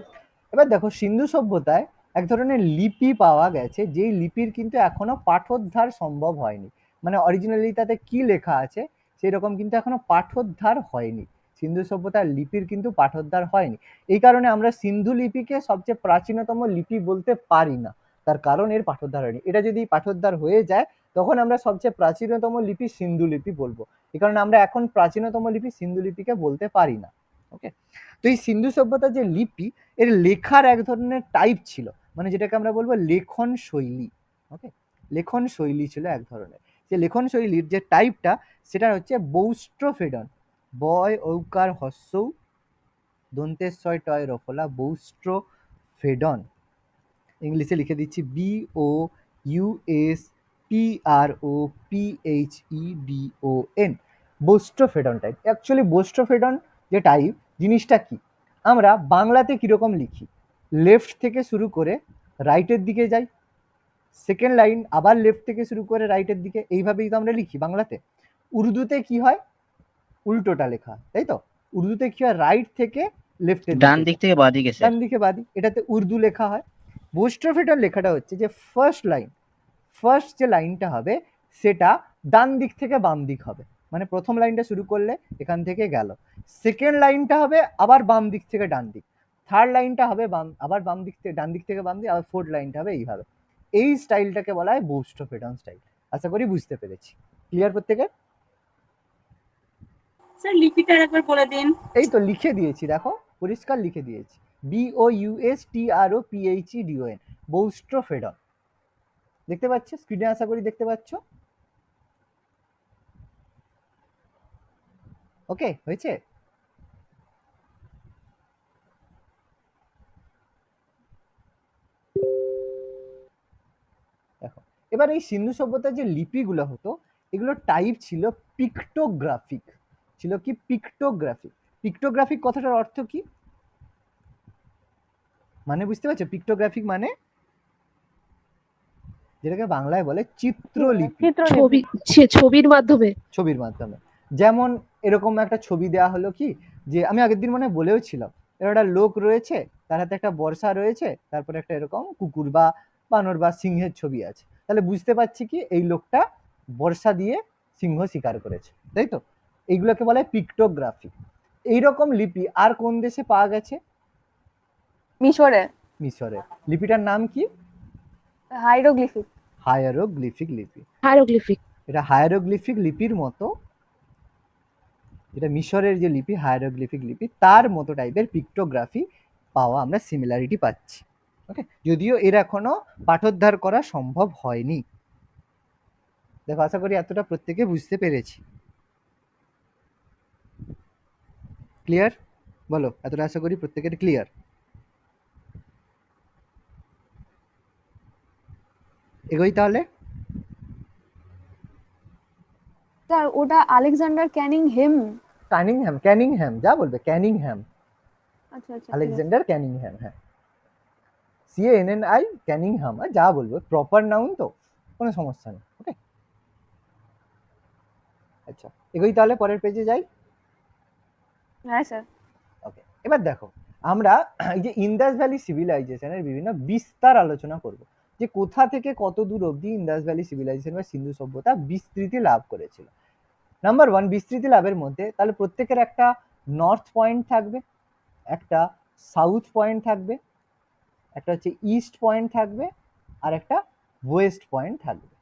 এবার দেখো, সিন্ধু সভ্যতায় এক ধরনের লিপি পাওয়া গেছে, যেই লিপির কিন্তু এখনো পাঠোদ্ধার সম্ভব হয়নি। মানে অরিজিনালি তাতে কি লেখা আছে সেই রকম কিন্তু এখনো পাঠোদ্ধার হয়নি। সিন্ধু সভ্যতার লিপির কিন্তু পাঠোদ্ধার হয়নি। এই কারণে আমরা সিন্ধু লিপিকে সবচেয়ে প্রাচীনতম লিপি বলতে পারি না, তার কারণ এর পাঠোদ্ধার হয়নি। এটা যদি পাঠোদ্ধার হয়ে যায়, তখন আমরা সবচেয়ে প্রাচীনতম লিপি সিন্ধু লিপি বলবো। এই কারণে আমরা এখন প্রাচীনতম লিপি সিন্ধু লিপিকে বলতে পারি না। ওকে, তো এই সিন্ধু সভ্যতার যে লিপি, এর লেখার এক ধরনের টাইপ ছিল, মানে যেটাকে আমরা বলবো লেখন শৈলী। ওকে, লেখন শৈলী ছিল এক ধরনের। যে লেখন শৈলীর যে টাইপটা, সেটা হচ্ছে বৌস্ট্রোফেডন। বয় ঔকার হস্যৌ দন্তেশ্বয় টয় রফলা, বৌস্ট্রোফেডন। ইংলিশে লিখে দিচ্ছি, BOUSTROPHEDON, বোস্ট্রোফেডন টাইপ। অ্যাকচুয়ালি বোস্ট্রোফেডন যে টাইপ, জিনিসটা কি? আমরা বাংলাতে কিরকম লিখি? লেফট থেকে শুরু করে রাইটের দিকে যাই, সেকেন্ড লাইন আবার লেফট থেকে শুরু করে রাইটের দিকে, এইভাবেই তো আমরা লিখি বাংলাতে। উর্দুতে কি হয়? উল্টোটা লেখা, তাই তো? উর্দুতে কি হয়? রাইট থেকে লেফটের ডান দিক থেকে বাঁ দিকে, স্যার। ডান দিকে বাঁদিক, এটাতে উর্দু লেখা হয়। বোস্ট্রোফেডন লেখাটা হচ্ছে যে ফার্স্ট লাইন, ফার্স্ট যে লাইনটা হবে সেটা ডান দিক থেকে বাম দিক হবে। মানে প্রথম লাইনটা শুরু করলে এখান থেকে গেল, সেকেন্ড লাইনটা হবে আবার বাম দিক থেকে ডান দিক, থার্ড লাইনটা হবে আবার বাম দিক থেকে ডান দিক থেকে বাম দিক, আবার ফোর্থ লাইনটা হবে এইভাবে। এই স্টাইলটাকে বলা হয় বোস্ট্রোফেডন স্টাইল। আশা করি বুঝতে পেরেছি। ক্লিয়ার প্রত্যেকের? স্যার লিপিটা একবার বলে দিন। এই তো লিখে দিয়েছি, দেখো পরিষ্কার লিখে দিয়েছি, BOUSTROPHEDON, বৌস্ট্রোফেডন। দেখতে পাচ্ছ স্ক্রিনে? আশা করি দেখতে পাচ্ছ। ওকে, হয়েছে? দেখো, এবার এই সিন্ধু সভ্যতার যে লিপিগুলো হতো এগুলো টাইপ ছিল পিক্টোগ্রাফিক, ছিল কি পিক্টোগ্রাফিক। পিক্টোগ্রাফিক কথাটার অর্থ কি মানে বুঝতে পারছো? পিক্টোগ্রাফিক মানে যেটাকে বাংলায় বলে চিত্রলিপি, ছবি ছবির মাধ্যমে। ছবির মাধ্যমে। যেমন এরকম একটা ছবি দেওয়া হলো কি, যে আমি আগের দিন মনে হয় বলেও ছিলাম, এর একটা লোক রয়েছে, তার হাতে একটা বর্ষা রয়েছে, তারপরে একটা এরকম কুকুর বা বানর বা সিংহের ছবি আছে, তাহলে বুঝতে পারছি কি এই লোকটা বর্ষা দিয়ে সিংহ শিকার করেছে, তাই তো? এইগুলোকে বলে পিক্টোগ্রাফি। এইরকম লিপি আর কোন দেশে পাওয়া গেছে? মিশরে মিশরে। লিপিটার নাম কি? হাইরোগ্লিফিক। হায়ারোগ্লিফিক লিপি। হায়ারোগ্লিফিক। এটা হায়ারোগ্লিফিক লিপির মতো, এটা মিশরের যে লিপি হায়ারোগ্লিফিক লিপি তার মতো টাইপের পিক্টোগ্রাফি পাওয়া আমরা সিমিলারিটি পাচ্ছি। ওকে, যদিও এর এখনো পাঠোদ্ধার করা সম্ভব হয়নি। দেখো, আশা করি এতটা প্রত্যেকে বুঝতে পেরেছি। ক্লিয়ার? বলো, এতটা আশা করি প্রত্যেকের ক্লিয়ার। এগোই তাহলে। স্যার ওটা আলেকজান্ডার ক্যানিংহ্যাম। ক্যানিংহ্যাম, ক্যানিংহ্যাম যা বলবে, ক্যানিংহ্যাম, আচ্ছা আচ্ছা, আলেকজান্ডার ক্যানিংহ্যাম, হ্যাঁ, CANNI ক্যানিংহ্যাম, যা বলবো প্রপার নাউন তো, কোনো সমস্যা নেই। ওকে, আচ্ছা এগোই তাহলে, পরের পেজে যাই। হ্যাঁ স্যার। ওকে, এবার দেখো আমরা এই যে ইন্দাস ভ্যালি সিভিলাইজেশনের বিভিন্ন বিস্তার আলোচনা করব, যে কোথা থেকে কত দূর অবধি ইন্দাস ভ্যালি সিভিলাইজেশন বা সিন্ধু সভ্যতা বিস্তৃতি লাভ করেছিল। নাম্বার 1, বিস্তৃতি লাভের মধ্যে তাহলে প্রত্যেকের একটা নর্থ পয়েন্ট থাকবে, একটা সাউথ পয়েন্ট থাকবে, একটা হচ্ছে ইস্ট পয়েন্ট থাকবে, আর একটা ওয়েস্ট পয়েন্ট থাকবে।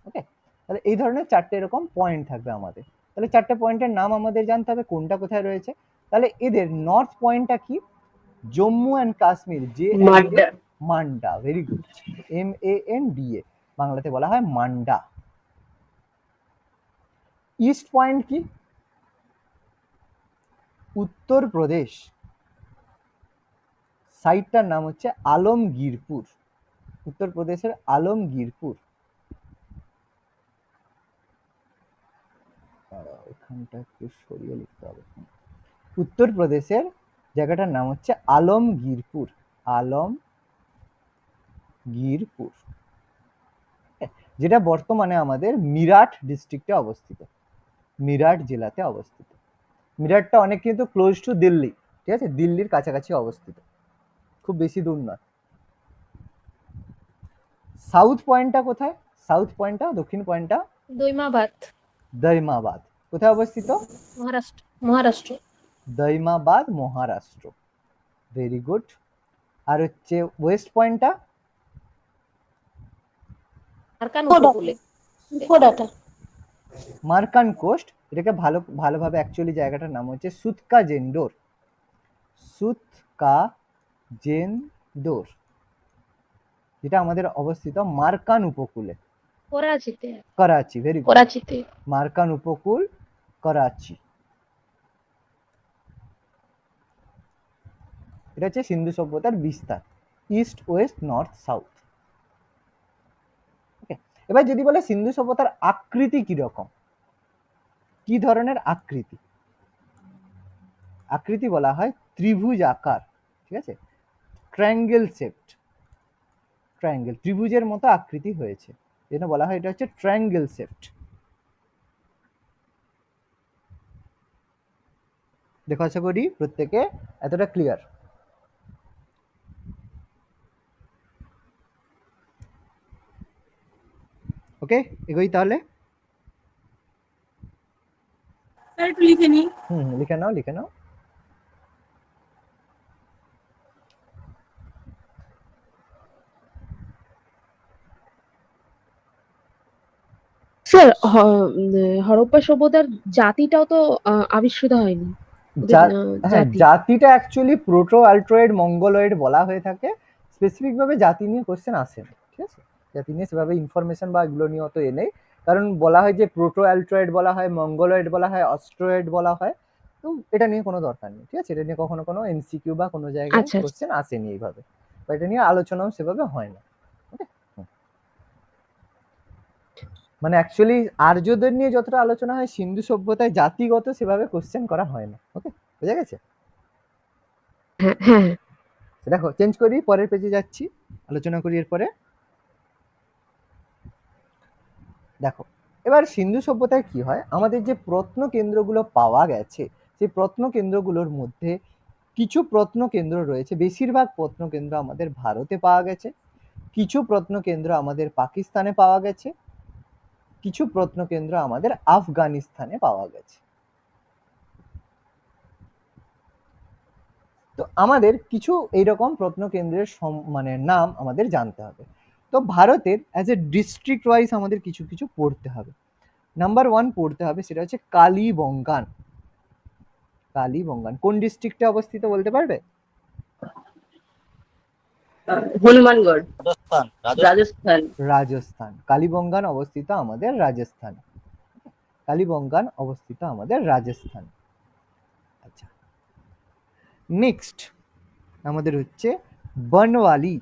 ওকে, তাহলে এই ধরনের চারটে এরকম পয়েন্ট থাকবে আমাদের। তাহলে চারটে পয়েন্টের নাম আমাদের জানতে হবে কোনটা কোথায় রয়েছে। তাহলে এদের নর্থ পয়েন্টটা কি? জম্মু অ্যান্ড কাশ্মীর, যে মান্ডা, ভেরি গুড, MANDA, বাংলাতে বলা হয় মান্ডা। ইস্ট পয়েন্ট কি? উত্তরপ্রদেশ, সাইটটার নাম হচ্ছে আলমগীরপুর, উত্তরপ্রদেশের আলমগীরপুর। এখানটা একটু সরিয়ে লিখতে হবে। উত্তরপ্রদেশের জায়গাটার নাম হচ্ছে আলমগীরপুর, আলমগীরপুর, যেটা বর্তমানে আমাদের মিরাট ডিস্ট্রিক্টে অবস্থিত, মিরাট জেলাতে অবস্থিত। মিরাটটা অনেক কিন্তু ক্লোজ টু দিল্লি, ঠিক আছে, দিল্লির কাছাকাছি অবস্থিত, খুব বেশি দূর নয়। সাউথ পয়েন্টটা কোথায়? সাউথ পয়েন্টটা, দক্ষিণ পয়েন্টটা দৈমাবাদ। দৈমাবাদ, কোথায় অবস্থিত? মহারাষ্ট্র। মহারাষ্ট্র। Daimabad, Maharashtra, very good. আর হচ্ছে ওয়েস্ট পয়েন্টটা আরকান উপকূলে। মার্কান কোস্ট, এটাকে ভালোভাবে অ্যাকচুয়ালি জায়গাটার নাম হচ্ছে সুতকা জেন্ডোর, সুতকা জেন্ডোর, যেটা আমাদের অবস্থিত মার্কান উপকূলে, করাচিতে। করাচি, ভেরি গুড, করাচিতে। মার্কান উপকূল, করাচি। এটা হচ্ছে সিন্ধু সভ্যতার বিস্তার, ইস্ট ওয়েস্ট নর্থ সাউথ। ওকে, এবার যদি বলে সিন্ধু সভ্যতার আকৃতি কিরকম, কি ধরনের আকৃতি? আকৃতি বলা হয় ত্রিভুজ আকার, ঠিক আছে, ট্রায়াঙ্গেল শেপড, ট্রায়াঙ্গেল, ত্রিভুজের মতো আকৃতি হয়েছে, যেটা বলা হয় এটা হচ্ছে ট্রায়াঙ্গেল শেপড। দেখো, আশা করি প্রত্যেকে এতটা ক্লিয়ার। ওকে, এগোই তাহলে। একটু লিখে নিই। লিখে নাও, লিখে নাও। স্যার, হরপ্পা সভ্যতার জাতিটাও তো আবিষ্কৃত হয়নি। হ্যাঁ, জাতিটা অ্যাকচুয়ালি প্রোটো আল্ট্রয়েড মঙ্গলয়েড বলা হয়ে থাকে, স্পেসিফিক ভাবে জাতি নিয়ে কোশ্চেন আসে না, ঠিক আছে, জাতি নিয়ে সেভাবে ইনফরমেশন বা এগুলো নিয়ে অত নেই, কারণ বলা হয় যে প্রোটো আল্ট্রয়েড বলা হয়, মঙ্গলয়েড বলা হয়, অস্ট্রয়েড বলা হয়, তো এটা নিয়ে কোনো দরকার নেই, ঠিক আছে, এটা নিয়ে কখনো কোনো MCQ বা কোনো জায়গায় আচ্ছা। কোশ্চেন আসেনি এইভাবে, বা এটা নিয়ে আলোচনাও সেভাবে হয় না। ওকে, মানে অ্যাকচুয়ালি আর্যদের নিয়ে যতটা আলোচনা হয় সিন্ধু সভ্যতায় জাতিগত সেভাবে কোশ্চেন করা হয় না। ওকে, বোঝা গেছে? হ্যাঁ হ্যাঁ হ্যাঁ। দেখো চেঞ্জ করি, পরের পেজে যাচ্ছি, আলোচনা করি এরপরে। দেখো এবার সিন্ধু সভ্যতায় কি হয়, আমাদের যে প্রত্ন কেন্দ্রগুলো পাওয়া গেছে সেই প্রত্ন কেন্দ্রগুলোর মধ্যে কিছু প্রত্ন কেন্দ্র রয়েছে, বেশিরভাগ প্রত্ন কেন্দ্র আমাদের ভারতে পাওয়া গেছে, কিছু প্রত্ন কেন্দ্র আমাদের পাকিস্তানে পাওয়া গেছে, কিছু প্রত্ন কেন্দ্র আমাদের আফগানিস্তানে পাওয়া গেছে। তো আমাদের কিছু এইরকম প্রত্ন কেন্দ্রের মানে নাম আমাদের জানতে হবে। তো ভারতের অ্যাজ এ ডিস্ট্রিক্ট ওয়াইজ আমাদের কিছু কিছু পড়তে হবে। নাম্বার 1 পড়তে হবে, সেটা হচ্ছে কালীবঙ্গান। কালীবঙ্গান কোন ডিস্ট্রিক্টে অবস্থিত বলতে পারবে? হনুমানগড়, রাজস্থান। রাজস্থান। রাজস্থান। কালীবঙ্গান অবস্থিত আমাদের রাজস্থান। কালীবঙ্গান অবস্থিত আমাদের রাজস্থান। আচ্ছা, নেক্সট আমাদের হচ্ছে বনওয়ালি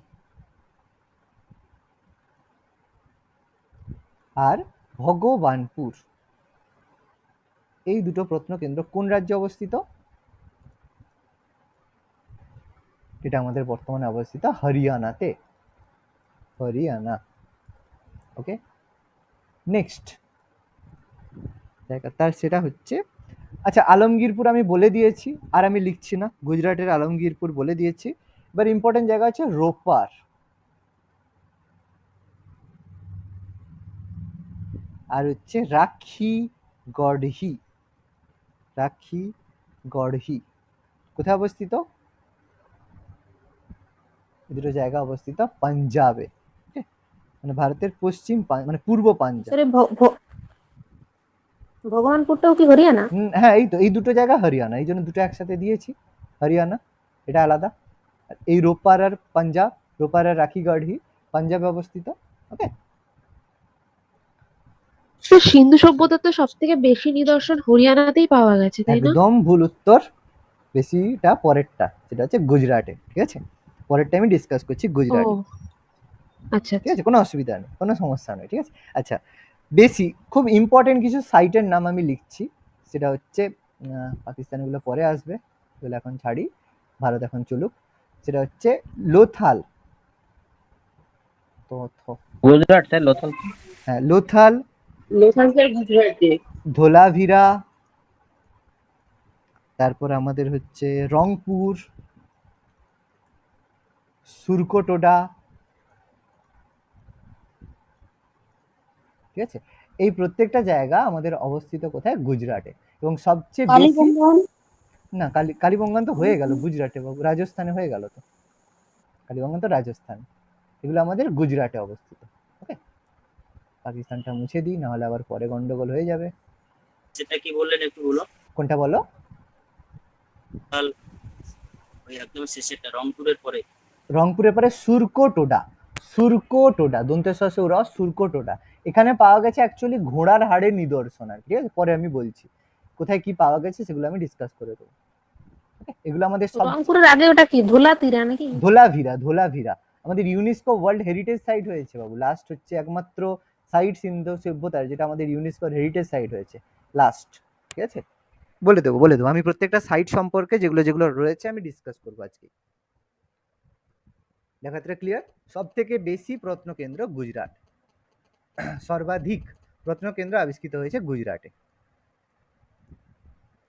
আর ভগবানপুর। এই দুটো প্রত্নকেন্দ্র কোন রাজ্যে অবস্থিত? এটা আমাদের বর্তমানে অবস্থিত হরিয়ানাতে। হরিয়ানা। ওকে, নেক্সট তার সেটা হচ্ছে, আচ্ছা আলমগীরপুর আমি বলে দিয়েছি, আর আমি লিখছি না, গুজরাটের আলমগীরপুর বলে দিয়েছি। এবার ইম্পর্টেন্ট জায়গা হচ্ছে রোপার আর হচ্ছে রাখি গড়হি। রাখি গড়হি কোথায় অবস্থিত? এই দুটো জায়গা অবস্থিত পাঞ্জাবে, মানে ভারতের পশ্চিম মানে পূর্ব পাঞ্জাব। ভগবানপুরটাও কি হরিয়ানা? হ্যাঁ, এই তো এই দুটো জায়গা হরিয়ানা, এই জন্য দুটো একসাথে দিয়েছি। হরিয়ানা এটা আলাদা, আর এই রোপার আর পাঞ্জাব, রোপার আর রাখিগড়হি পাঞ্জাবে অবস্থিত। ওকে, তো সিন্ধু সভ্যতার তো সব থেকে বেশি নিদর্শন হরিয়ানাতেই পাওয়া গেছে, তাই না? একদম ভুল উত্তর। বেশিটা পরেরটা, সেটা হচ্ছে গুজরাটে। ঠিক আছে, পরেরটা আমি ডিসকাস করছি ও গুজরাটে। আচ্ছা ঠিক আচ্ছা। আছে, কোনো অসুবিধা নেই, কোনো সমস্যা নেই। ঠিক আছে, আচ্ছা বেশি খুব ইম্পর্টেন্ট কিছু সাইটের নাম আমি লিখছি, সেটা হচ্ছে পাকিস্তানিগুলো পরে আসবে, এগুলো এখন ছাড়ি, ভারত এখন চলুক। সেটা হচ্ছে লোথাল। তো গুজরাট স্যার, লোথাল। হ্যাঁ, লোথাল, লোথাল স্যার গুজরাটে। ধোলাভিরা, তারপর আমাদের হচ্ছে রংপুর, সুরকোটোডা। ঠিক আছে, এই প্রত্যেকটা জায়গা আমাদের অবস্থিত কোথায়? গুজরাটে। এবং সবচেয়ে বেশি কালীবঙ্গান? না, কালীবঙ্গান তো হয়ে গেল গুজরাটে, বাবু রাজস্থানে হয়ে গেল তো, কালীবঙ্গান তো রাজস্থান, এগুলো আমাদের গুজরাটে অবস্থিত। ওকে, পাকিস্তানটা মুছে দিই, না হলে আবার পরে গন্ডগোল হয়ে যাবে। সেটা কি বললেন একটু বলো। কোনটা বলো? ওই একদম শেষেরটা, রংপুরের পরে। রংপুরের পরে সুরকোটোডা। সুরকোটোডা, দন্তেশ্ব র, সুরকোটোডা। এখানে পাওয়া গেছে অ্যাকচুয়ালি ঘোড়ার হাড়ের নিদর্শন। আর ঠিক আছে, পরে আমি বলছি কোথায় কি পাওয়া গেছে, সেগুলো আমি ডিসকাস করে দেবো। এগুলো আমাদের সব। রংপুরের আগে ওটা কি ধুলাতীরা নাকি? ধোলাভিরা। ধোলাভিরা আমাদের ইউনেস্কো ওয়ার্ল্ড হেরিটেজ সাইট হয়েছে বাবু, লাস্ট হচ্ছে একমাত্র সাইট সিন্ধু সভ্যতার যেটা আমাদের ইউনেস্কো হেরিটেজ সাইট হয়েছে লাস্ট। ঠিক আছে, বলে দেবো বলে দেবো, আমি প্রত্যেকটা সাইট সম্পর্কে যেগুলো যেগুলো রয়েছে আমি ডিসকাস করবো আজকে। দেখাতে ক্লিয়ার? সব থেকে বেশি প্রত্নকেন্দ্র গুজরাট, সর্বাধিক প্রত্নকেন্দ্র আবিষ্কৃত হয়েছে গুজরাটে।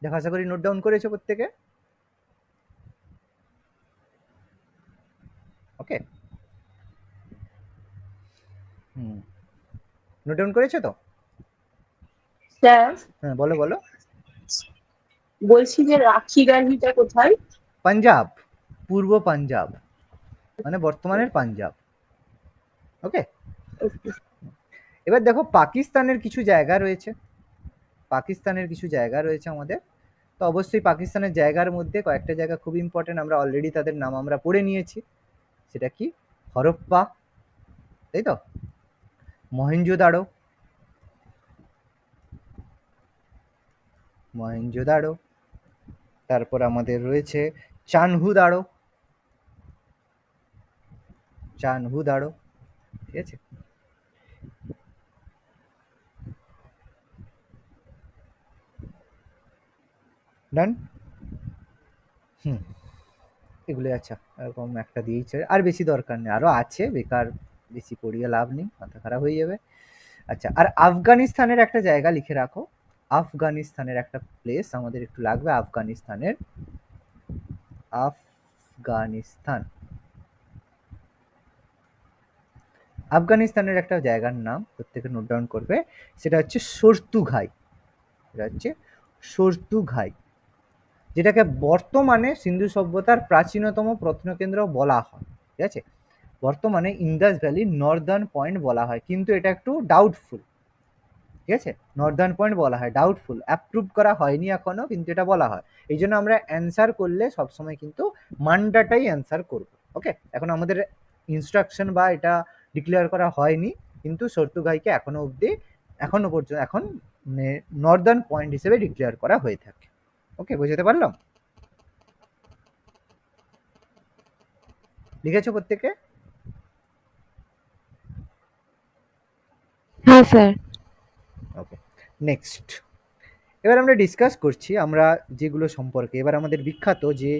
দেখো আশা করি নোট ডাউন করেছো প্রত্যেকে। ওকে, নোট ডাউন করেছো তো? স্যার হ্যাঁ বলো বলো। বলছি যে রাখিগড়হিটা কোথায়? পাঞ্জাব, পূর্ব পাঞ্জাব, মানে বর্তমানের পাঞ্জাব। ওকে, এবার দেখো পাকিস্তানের কিছু জায়গা রয়েছে, পাকিস্তানের কিছু জায়গা রয়েছে আমাদের। তো অবশ্যই পাকিস্তানের জায়গার মধ্যে কয়েকটা জায়গা খুব ইম্পর্টেন্ট, আমরা অলরেডি তাদের নাম আমরা পড়ে নিয়েছি। সেটা কি? হরপ্পা, তাই তো, মহেঞ্জোদাড়ো, মহেঞ্জোদাড়ো, তারপর আমাদের রয়েছে চানহুদাড়ো, চানহুদাড়ো। ঠিক আছে, ডান। এগুলো আচ্ছা, এরকম একটা দিয়েছে, আর বেশি দরকার নেই, আরো আছে, বেকার বেশি পড়িয়ে লাভ নেই, মাথা খারাপ হয়ে যাবে। আচ্ছা, আর আফগানিস্তানের একটা জায়গা লিখে রাখো, আফগানিস্তানের একটা প্লেস আমাদের একটু লাগবে, আফগানিস্তানের, আফগানিস্তান, আফগানিস্তানের একটা জায়গার নাম প্রত্যেকে নোট ডাউন করবে, সেটা হচ্ছে সর্তুঘাই, এটা হচ্ছে সর্তুঘাই, যেটাকে বর্তমানে সিন্ধু সভ্যতার প্রাচীনতম প্রত্নকেন্দ্র বলা হয়, ঠিক আছে, বর্তমানে ইন্দাস ভ্যালি নর্দার্ন পয়েন্ট বলা হয়, কিন্তু এটা একটু ডাউটফুল, ঠিক আছে, নর্দার্ন পয়েন্ট বলা হয়, ডাউটফুল, অ্যাপ্রুভ করা হয়নি এখনো, কিন্তু এটা বলা হয়, এই জন্য আমরা অ্যান্সার করলে সবসময় কিন্তু মান্ডাটাই অ্যান্সার করব। ওকে, এখন আমাদের ইনস্ট্রাকশন বা এটা ডিক্লেয়ার করা হয়নি, কিন্তু সর্তুঘাইকে এখনো পর্যন্ত এখন নর্দার্ন পয়েন্ট হিসেবে ডিক্লেয়ার করা হয়ে থাকে। ওকে, বুঝতে পারলাম? লিখেছো প্রত্যেকে? হ্যাঁ স্যার। ওকে, নেক্সট এবার আমরা ডিসকাস করছি আমরা যেগুলো সম্পর্কে, এবার আমাদের বিখ্যাত যে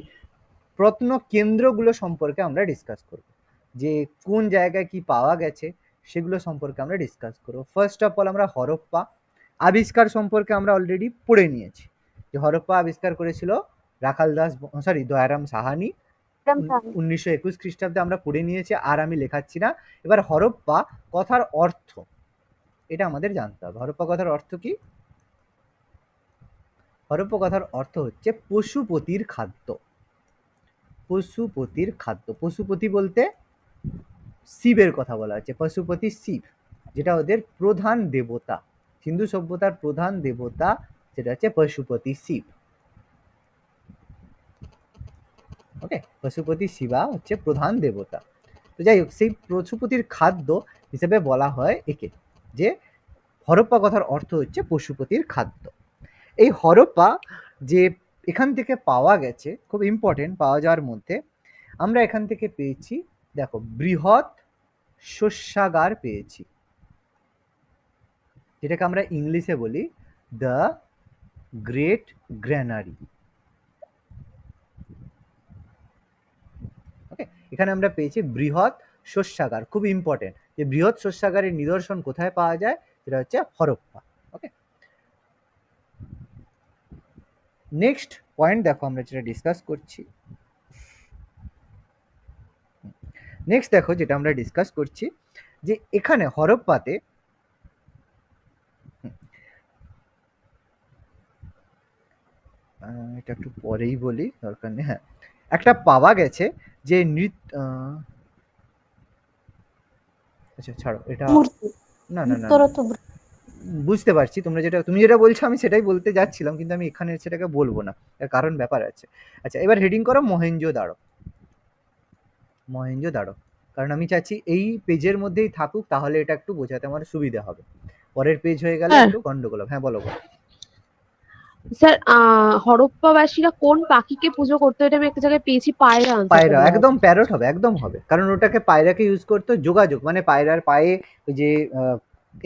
প্রত্ন কেন্দ্রগুলো সম্পর্কে আমরা ডিসকাস করব, যে কোন জায়গায় কি পাওয়া গেছে সেগুলো সম্পর্কে আমরা ডিসকাস করব। ফার্স্ট অফ অল আমরা হরপ্পা আবিষ্কার সম্পর্কে আমরা অলরেডি পড়ে নিয়েছি, যে হরপ্পা আবিষ্কার করেছিল দয়ারাম সাহানি 1921 খ্রিস্টাব্দে, আমরা পড়ে নিয়েছি, আর আমি লেখাচ্ছি না। এবার হরপ্পা কথার অর্থ, এটা আমাদের জানতে হবে। হরপ্পা কথার অর্থ কি? হরপ্পা কথার অর্থ হচ্ছে পশুপতির খাদ্য, পশুপতির খাদ্য। পশুপতি বলতে শিবের কথা বলা হচ্ছে, পশুপতি শিব, যেটা ওদের প্রধান দেবতা, সিন্ধু সভ্যতার প্রধান দেবতা যেটা হচ্ছে পশুপতি শিব। ওকে, পশুপতি শিবা হচ্ছে প্রধান দেবতা। তো যাই হোক, সেই পশুপতির খাদ্য হিসেবে বলা হয় একে, যে হরপ্পা কথার অর্থ হচ্ছে পশুপতির খাদ্য। এই হরপ্পা যে এখান থেকে পাওয়া গেছে, খুব ইম্পর্টেন্ট, পাওয়া যাওয়ার মধ্যে আমরা এখান থেকে পেয়েছি, দেখো, বৃহৎ শস্যাগার পেয়েছি, যেটাকে আমরা ইংলিশে বলি দ্য গ্রেট গ্র্যানারি। ওকে, এখানে আমরা পেয়েছি বৃহৎ শস্যাগার, খুব ইম্পর্টেন্ট, যে বৃহৎ শস্যাগারের নিদর্শন কোথায় পাওয়া যায়, সেটা হচ্ছে হরপ্পা। ওকে, নেক্সট পয়েন্ট দেখো আমরা যেটা ডিসকাস করছি, নেক্সট দেখো যেটা আমরা ডিসকাস করছি, যে এখানে হরপ্পাতে এটা একটু পরেই বলি, দরকার নেই। হ্যাঁ, একটা পাওয়া গেছে যে আচ্ছা ছাড়ো এটা, না না না, বুঝতে পারছি তুমি যেটা বলছো, আমি সেটাই বলতে যাচ্ছিলাম, কিন্তু আমি এখানে সেটাকে বলবো না, এর কারণ ব্যাপার আছে। আচ্ছা, এবার হেডিং করো মহেঞ্জোদারো, মহেঞ্জোদারো, কারণ আমি চাচ্ছি এই পেজের মধ্যেই থাকুক, তাহলে এটা একটু বোঝাতে আমার সুবিধা হবে, পরের পেজ হয়ে গেলে একটু গন্ডগোল হবে। হ্যাঁ, বলো বলো। স্যার, হরপ্পাবাসীরা কোন পাখিকে পুজো করতো? এটা আমি একটা জায়গায় পেয়েছি, পায়রা। পায়রা, একদম প্যারট হবে, একদম হবে, কারণ ওটাকে পায়রাকে ইউজ করতো যোগাযোগ, মানে পায়রার পায়ে ওই যে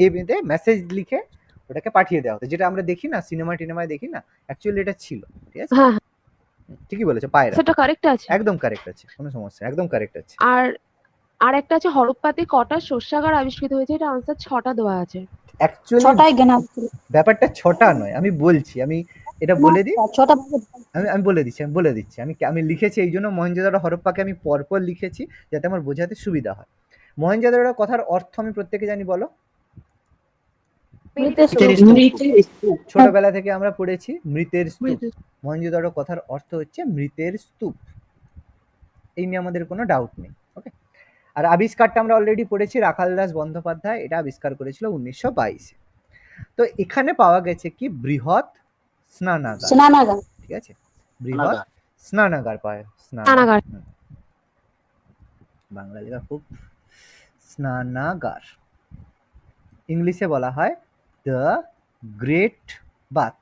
এতে মেসেজ লিখে ওটাকে পাঠিয়ে দেওয়া হতো, যেটা আমরা দেখি না সিনেমায় দেখি না, অ্যাকচুয়ালি এটা ছিল, ঠিক আছে। হ্যাঁ, ঠিকই বলেছো, পায়রা, সেটা কারেক্ট আছে, একদম কারেক্ট আছে, কোনো সমস্যা, একদম কারেক্ট আছে। আর একটা আছে, হরপ্পাতে কটা শস্যাগার আবিষ্কৃত হয়েছে? এটা আনসার 6টা দেওয়া আছে। অ্যাকচুয়ালি ব্যাপারটা 6টা নয়, আমি বলছি, আমি এটা বলে দিই, আমি বলে দিচ্ছি, আমি লিখেছি, এই জন্য মহেঞ্জোদারো হরপ্পাকে আমি পরপর লিখেছি, যাতে আমার বোঝাতে সুবিধা হয়। মহেঞ্জোদারো কথার অর্থ আমি প্রত্যেকে জানি, বলো। ছোটবেলা থেকে আমরা পড়েছি মৃতের স্তূপ, মহেঞ্জোদারো কথার অর্থ হচ্ছে মৃতের স্তূপ, এই নিয়ে আমাদের কোনো ডাউট নেই। ওকে, আর আবিষ্কারটা আমরা অলরেডি পড়েছি, রাখালদাস বন্দ্যোপাধ্যায় এটা আবিষ্কার করেছিল 1922-এ। তো এখানে পাওয়া গেছে কি বৃহৎ স্নানাগার, ঠিক আছে, বৃহৎ স্নানাগার পায়, স্নানাগার, বাংলা লেখা খুব, স্নানাগার, ইংলিশে বলা হয় দ্য গ্রেট বাথ,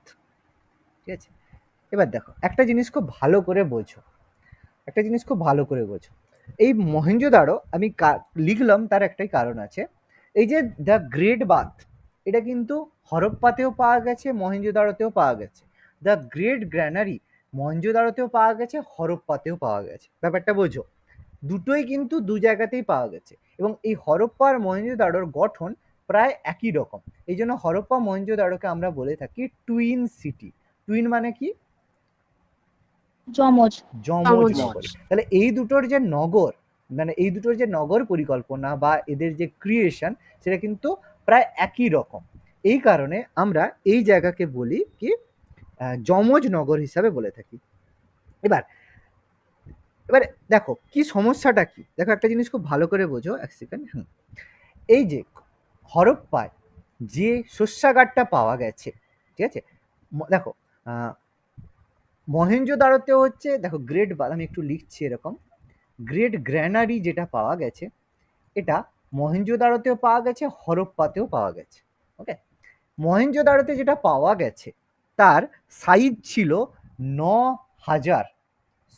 ঠিক আছে। এবার দেখো, একটা জিনিস খুব ভালো করে বোঝো, এই মহেঞ্জোদারো আমি লিখলাম, তার একটাই কারণ আছে, এই যে দ্য গ্রেট বাথ, এটা কিন্তু হরপ্পাতেও পাওয়া গেছে, মহেঞ্জোদারোতেও পাওয়া গেছে, দ্য গ্রেট গ্র্যানারি মহেঞ্জোদারোতেও পাওয়া গেছে, হরপ্পাতেও পাওয়া গেছে। ব্যাপারটা বোঝো, দুটোই কিন্তু দু জায়গাতেই পাওয়া গেছে এবং এই হরপ্পা আর মহেঞ্জোদারোর গঠন প্রায় একই রকম। এই জন্য হরপ্পা মহেঞ্জোদারোকে আমরা বলে থাকি টুইন সিটি। টুইন মানে কি? যমজ। যমজ যমজ। নগর। তাহলে এই দুটোর যে নগর, মানে এই দুটোর যে নগর পরিকল্পনা বা এদের যে ক্রিয়েশন, সেটা কিন্তু প্রায় একই রকম। এই কারণে আমরা এই জায়গাকে বলি কি যমজ নগর হিসাবে বলে থাকি। এবার এবার দেখো কি সমস্যাটা কি, দেখো একটা জিনিস খুব ভালো করে বোঝো, এক সেকেন্ড। এই যে হরপ্পায় যে শস্যাগারটা পাওয়া গেছে, ঠিক আছে, দেখো মহেঞ্জোদারোতে হচ্ছে, দেখো গ্রেট, আমি একটু লিখছি এরকম, গ্রেট গ্র্যানারি যেটা পাওয়া গেছে এটা মহেঞ্জোদারোতেও পাওয়া গেছে, হরপ্পাতেও পাওয়া গেছে। ওকে, মহেঞ্জোদারোতে যেটা পাওয়া গেছে তার সাইজ ছিল ৯,০০০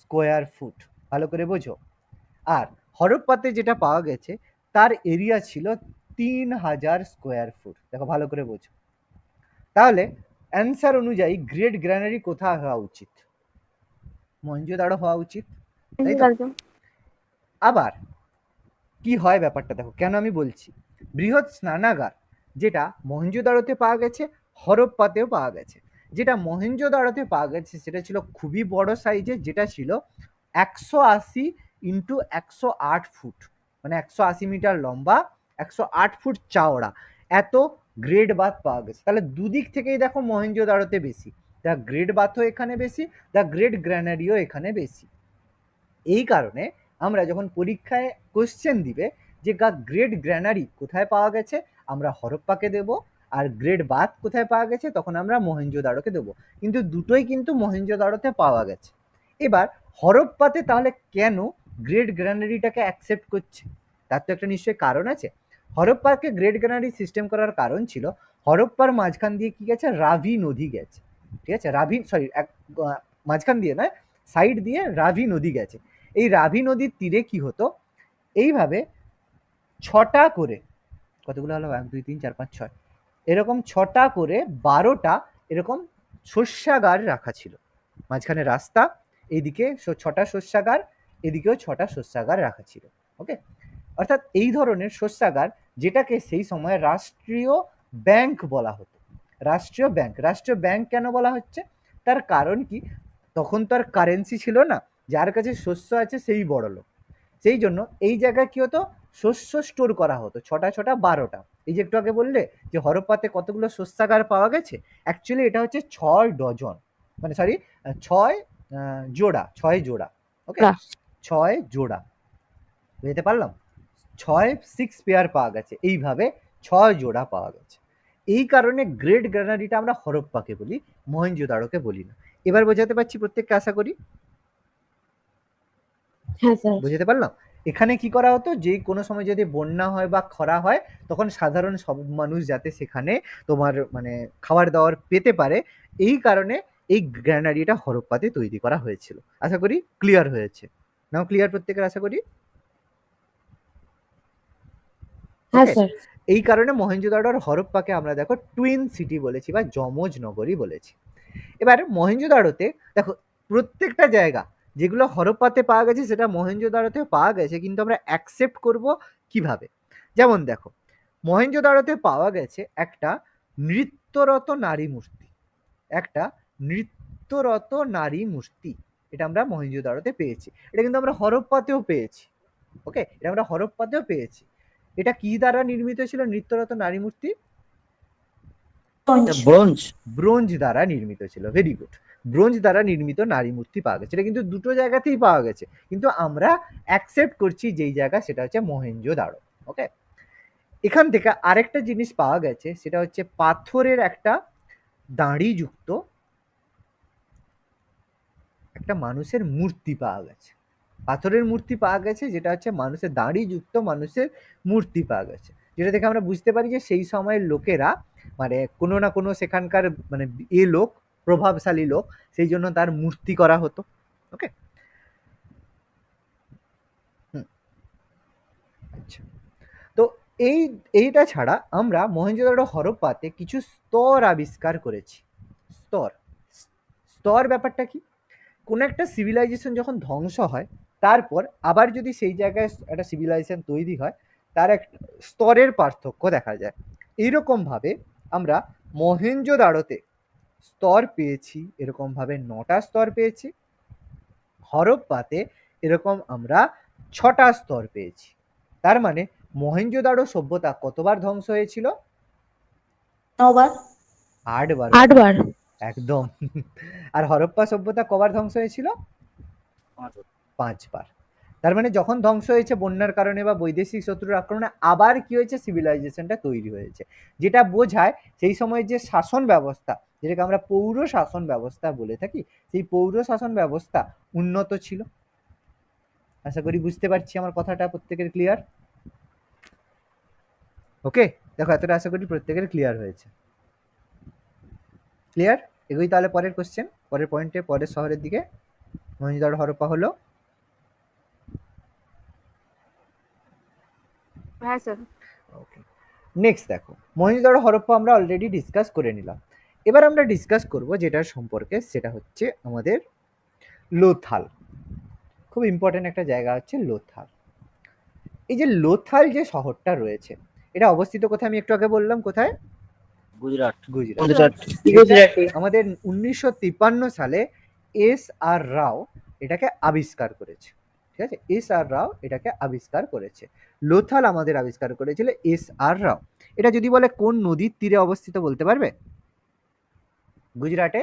স্কোয়ার ফুট, ভালো করে বোঝো। আর হরপ্পাতে যেটা পাওয়া গেছে তার এরিয়া ছিল ৩,০০০ স্কোয়ার ফুট, দেখো ভালো করে বোঝো। তাহলে অ্যান্সার অনুযায়ী গ্রেট গ্র্যানারি কোথায় হওয়া উচিত? মহেঞ্জোদারো হওয়া উচিত, তাই তো? আবার কি হয় ব্যাপারটা দেখো, কেন আমি বলছি। বৃহৎ স্নানাগার যেটা মহেঞ্জোদারোতে পাওয়া গেছে, হরপ্পাতেও পাওয়া গেছে। যেটা মহেঞ্জোদারোতে পাওয়া গেছে সেটা ছিল খুবই বড় সাইজের, যেটা ছিল ১৮০ ইন্টু ১০৮ ফুট, মানে ১৮০ মিটার লম্বা, ১০৮ ফুট চওড়া। এত গ্রেড বাথ পাওয়া গেছে। তাহলে দুদিক থেকেই দেখো মহেঞ্জোদারোতে বেশি, দ্য গ্রেড বাথও এখানে বেশি, দ্য গ্রেট গ্র্যানারিও এখানে বেশি। এই কারণে আমরা যখন পরীক্ষায় কোশ্চেন দিবে যে গ্রেট গ্র্যানারি কোথায় পাওয়া গেছে, আমরা হরপ্পাকে দেব, আর গ্রেট বাথ কোথায় পাওয়া গেছে তখন আমরা মহেঞ্জোদারোকে দেবো। কিন্তু দুটোই কিন্তু মহেঞ্জোদারোতে পাওয়া গেছে। এবার হরপ্পাতে তাহলে কেন গ্রেট গ্র্যানারিটাকে অ্যাকসেপ্ট করছে? তার তো একটা নিশ্চয়ই কারণ আছে। হরপ্পাকে গ্রেট গ্র্যানারি সিস্টেম করার কারণ ছিল হরপ্পার মাঝখান দিয়ে কি গেছে, রাভি নদী গেছে, ঠিক আছে, মাঝখান দিয়ে নয়, সাইড দিয়ে রাভি নদী গেছে। এই রাভি নদীর তীরে কি হতো, এইভাবে ৬টা করে, কতগুলো হলো, ১ ২ ৩ ৪ ৫ ৬, এরকম ৬টা করে ১২টা এরকম শস্যাগার রাখা ছিল। মাঝখানে রাস্তা, এইদিকে ৬টা শস্যাগার, এদিকেও 6টা শস্যাগার রাখা ছিল। ওকে, অর্থাৎ এই ধরনের শস্যাগার যেটাকে সেই সময় রাষ্ট্রীয় ব্যাংক বলা হতো। রাষ্ট্রীয় ব্যাংক, রাষ্ট্রীয় ব্যাংক কেন বলা হচ্ছে, তার কারণ কি, তখন তো আর কারেন্সি ছিল না, যার কাছে শস্য আছে সেই বড় লোক। সেই জন্য এই জায়গায় কি হতো, শস্য স্টোর করা হতো ৬টা ৬টা ১২টা। এই যে একটু আগে বললে যে হরপ্পাতে কতগুলো শস্যাগার পাওয়া গেছে, অ্যাকচুয়ালি এটা হচ্ছে ৬ ডজন, মানে সরি ৬ জোড়া, ৬ জোড়া। ওকে, ৬ জোড়া, বুঝতে পারলাম, 6 পেয়ার পাওয়া গেছে, এইভাবে ৬ জোড়া পাওয়া গেছে। এই কারণে গ্রেট গ্র্যানারিটা আমরা হরপ্পাকে বলি, মহেঞ্জোদারোকে বলি না। এবার বোঝাতে পারছি প্রত্যেককে, আশা করি হ্যাঁ স্যার। বুঝতে পারলাম। এখানে কি করা হতো, যে কোনো সময় যদি বন্যা হয় বা খরা হয় তখন সাধারণ সব মানুষ যাতে সেখানে তোমার মানে খাবার দাবার পেতে পারে, এই কারণে এই গ্র্যানারিটা হরপ্পাতে তৈরি করা হয়েছিল। আশা করি ক্লিয়ার হয়েছে। নাও ক্লিয়ার প্রত্যেকের, আশা করি। হ্যাঁ Okay? স্যার। এই কারণে মহেঞ্জোদারো আর হরপ্পাকে আমরা দেখো টুইন সিটি বলেছি বা যমজ নগরী বলেছি। এবার মহেঞ্জোদারোতে দেখো প্রত্যেকটা জায়গা যেগুলো হরপ্পাতে পাওয়া গেছে সেটা মহেঞ্জোদারোতে পাওয়া গেছে, কিন্তু আমরা অ্যাকসেপ্ট করব কিভাবে। যেমন দেখো মহেঞ্জোদারোতে পাওয়া গেছে একটা নৃত্যরত নারী মূর্তি, একটা নৃত্যরত নারী মূর্তি, এটা আমরা মহেঞ্জোদারোতে পেয়েছি। এটা কিন্তু আমরা হরপ্পাতেও পেয়েছি। ওকে, এটা আমরা হরপ্পাতেও পেয়েছি। এটা কি দ্বারা নির্মিত ছিল নৃত্যরত নারী মূর্তি? ব্রোঞ্জ। ব্রোঞ্জ দ্বারা নির্মিত ছিল। ভেরি গুড, ব্রোঞ্জ দ্বারা নির্মিত নারী মূর্তি পাওয়া গেছে। এটা কিন্তু দুটো জায়গাতেই পাওয়া গেছে, কিন্তু আমরা অ্যাকসেপ্ট করছি যেই জায়গা সেটা হচ্ছে মহেঞ্জোদারো। ওকে, এখান থেকে আরেকটা জিনিস পাওয়া গেছে, সেটা হচ্ছে পাথরের একটা দাঁড়ি যুক্ত একটা মানুষের মূর্তি পাওয়া গেছে। পাথরের মূর্তি পাওয়া গেছে, যেটা হচ্ছে মানুষের দাঁড়ি যুক্ত মানুষের মূর্তি পাওয়া গেছে, যেটা দেখে আমরা বুঝতে পারি যে সেই সময়ের লোকেরা মানে কোনো না কোনো সেখানকার মানে লোক, প্রভাবশালী লোক, সেই জন্য তার মূর্তি করা হতো। ওকে, আচ্ছা, তো এইটা ছাড়া আমরা মহেঞ্জোদারো হরপ্পাতে কিছু স্তর আবিষ্কার করেছি। স্তর, স্তর ব্যাপারটা কি? কোনো একটা সিভিলাইজেশন যখন ধ্বংস হয় তারপর আবার যদি সেই জায়গায় একটা সিভিলাইজেশন তৈরি হয়, তার এক স্তরের পার্থক্য দেখা যায়। এইরকমভাবে আমরা মহেঞ্জোদাড়োতে স্তর পেয়েছি, এরকমভাবে 9টা স্তর পেয়েছি। হরপ্পাতে এরকম আমরা 6টা স্তর পেয়েছি। তার মানে মহেঞ্জোদাড়ো সভ্যতা কতবার ধ্বংস হয়েছিল? 9 বার। 8 বার। 8 বার। একদম। আর হরপ্পা সভ্যতা কবার ধ্বংস হয়েছিল? 5 বার। তার মানে যখন ধ্বংস হয়েছে বন্যার কারণে বা বৈদেশিক শত্রুর আক্রমণে, আবার কি হয়েছে? সিভিলাইজেশনটা তৈরি হয়েছে, যেটা বোঝায় সেই সময় যে শাসন ব্যবস্থা, যেটাকে আমরা পৌর শাসন ব্যবস্থা বলে থাকি, সেই পৌর শাসন ব্যবস্থা উন্নত ছিল। আশা করি বুঝতে পারছি আমার কথাটা প্রত্যেকের ক্লিয়ার। ওকে, দেখো এতটা আশা করি প্রত্যেকের ক্লিয়ার হয়েছে। ক্লিয়ার? এগোই তাহলে পরের কোশ্চেন, পরের পয়েন্টে, পরের শহরের দিকে। মহেঞ্জোদাড়ো হরপ্পা হলো। হ্যাঁ স্যার। ওকে, নেক্সট দেখো, মহেঞ্জোদাড়ো হরপ্পা আমরা অলরেডি ডিসকাস করে নিলাম। এবার আমরা ডিসকাস করব যেটার সম্পর্কে, সেটা হচ্ছে আমাদের লোথাল। খুব ইম্পর্টেন্ট একটা জায়গা হচ্ছে লোথাল। এই যে লোথাল যে শহরটা রয়েছে, এটা অবস্থিত কোথায়? আমি একটু আগে বললাম কোথায়? গুজরাট। গুজরাট। গুজরাটে। আমাদের 1953 সালে এস.আর. রাও এটাকে আবিষ্কার করেছে। ঠিক আছে, এস.আর. রাও এটাকে আবিষ্কার করেছে। লোথাল আমাদের আবিষ্কার করেছিল এস.আর. রাও। এটা যদি বলে কোন নদীর তীরে অবস্থিত বলতে পারবে? গুজরাটে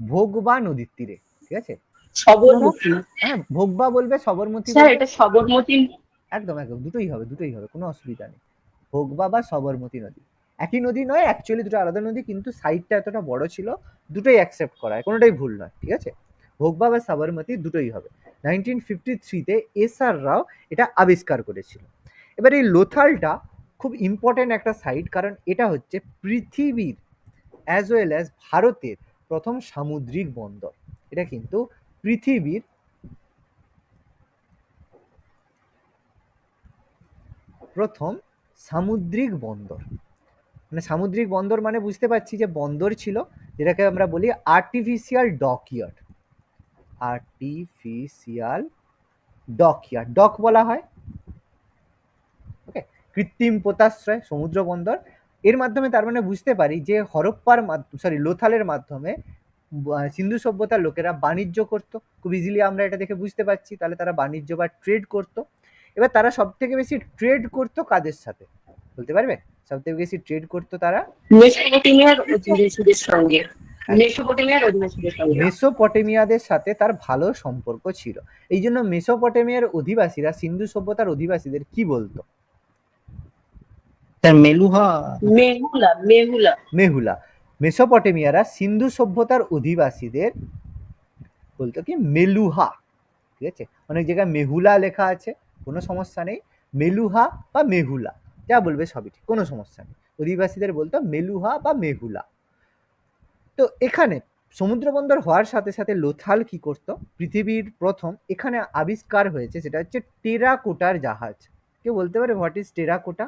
ভোগবা নদীর তীরে। ঠিক আছে, সবরমতী। হ্যাঁ ভোগবা বলবে, সবরমতী স্যার বলবে। এটা সবরমতী। একদম একদম, দুটোই হবে, দুটোই হবে, কোনো অসুবিধা নেই। ভোগবা বা সবরমতী নদী একই নদী নয়, অ্যাকচুয়ালি দুটো আলাদা নদী, কিন্তু সাইডটা এতটা বড় ছিল, দুটোই অ্যাকসেপ্ট করা হয়, কোনোটাই ভুল নয়। ঠিক আছে, ভোগবা বা সবরমতী দুটোই হবে। 1953-তে এস.আর. রাও এটা আবিষ্কার করেছিল। এবার এই লোথালটা খুব ইম্পর্টেন্ট একটা সাইট, কারণ এটা হচ্ছে পৃথিবীর অ্যাজ ওয়েল অ্যাজ ভারতের প্রথম সামুদ্রিক বন্দর। এটা কিন্তু পৃথিবীর প্রথম সামুদ্রিক বন্দর। মানে সামুদ্রিক বন্দর মানে বুঝতে পারছি যে বন্দর ছিল, যেটাকে আমরা বলি artificial dockyard. Artificial dockyard, dock বলা হয়। ওকে, কৃত্রিম পোতাশ্রয়, সমুদ্র বন্দর। এর মাধ্যমে তার মানে বুঝতে পারি যে হরপ্পার লোথালের মাধ্যমে সিন্ধু সভ্যতার লোকেরা বাণিজ্য করত। খুব ইজিলি আমরা এটা দেখে বুঝতে পারছি, তাহলে তারা বাণিজ্য বা ট্রেড করত। এবার তারা সব থেকে বেশি ট্রেড করতো কাদের সাথে বলতে পারবে? সব থেকে বেশি ট্রেড করতো তারা মেসোপটেমিয়ার অধিবাসীদের সঙ্গে। মেসোপটেমিয়ার অধিবাসীদের সঙ্গে। মেসোপটেমিয়াদের সাথে তার ভালো সম্পর্ক ছিল। এই জন্য মেসোপটেমিয়ার অধিবাসীরা সিন্ধু সভ্যতার অধিবাসীদের কি বলতো? মেলুহা। মেহুলা। মেহুলা। মেহুলা। মেসোপটেমিয়ারা সিন্ধু সভ্যতার অধিবাসীদের বলতো কি? মেলুহা। ঠিক আছে, অনেক জায়গায় মেহুলা লেখা আছে, কোনো সমস্যা নেই। মেলুহা বা মেহুলা যা বলবে সবই ঠিক, কোনো সমস্যা নেই। অধিবাসীদের বলতো মেলুহা বা মেহুলা। তো এখানে সমুদ্র বন্দর হওয়ার সাথে সাথে লোথাল কি করতো? পৃথিবীর প্রথম এখানে আবিষ্কার হয়েছে, সেটা হচ্ছে টেরাকোটার জাহাজ। কেউ বলতে পারে হোয়াট ইজ টেরাকোটা?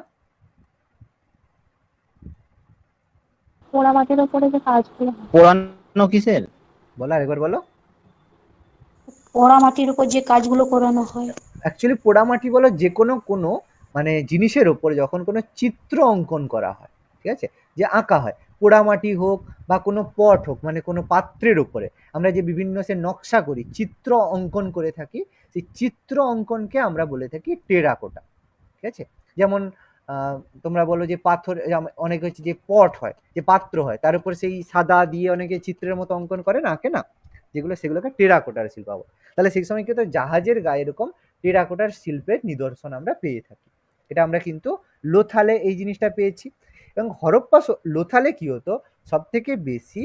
পোড়ামাটির উপরে যে কাজগুলো হয়। পোড়ানো কিসের? বলো, আরেকবার বলো। পোড়ামাটির উপর যে কাজগুলো করানো হয়। অ্যাকচুয়ালি পোড়ামাটি বলো, যে কোনো মানে জিনিসের ওপর যখন কোনো চিত্র অঙ্কন করা হয়, ঠিক আছে, যে আঁকা হয়, পোড়ামাটি হোক বা কোনো পট হোক, মানে কোনো পাত্রের উপরে আমরা যে বিভিন্ন সে নকশা করি, চিত্র অঙ্কন করে থাকি, সেই চিত্র অঙ্কনকে আমরা বলে থাকি টেরাকোটা। ঠিক আছে, যেমন তোমরা বলো যে পাথর, অনেক হচ্ছে যে পট হয়, যে পাত্র হয়, তার উপর সেই সাদা দিয়ে অনেকে চিত্রের মতো অঙ্কন করে না, আঁকে না, যেগুলো, সেগুলোকে টেরাকোটার শিল্প বলে। তাহলে সেই সময় কিন্তু জাহাজের গায়ে এরকম টেরাকোটার শিল্পের নিদর্শন আমরা পেয়ে থাকি। এটা আমরা কিন্তু লোথালে এই জিনিসটা পেয়েছি। এবং হরপ্পা লোথালে কি হতো? সব থেকে বেশি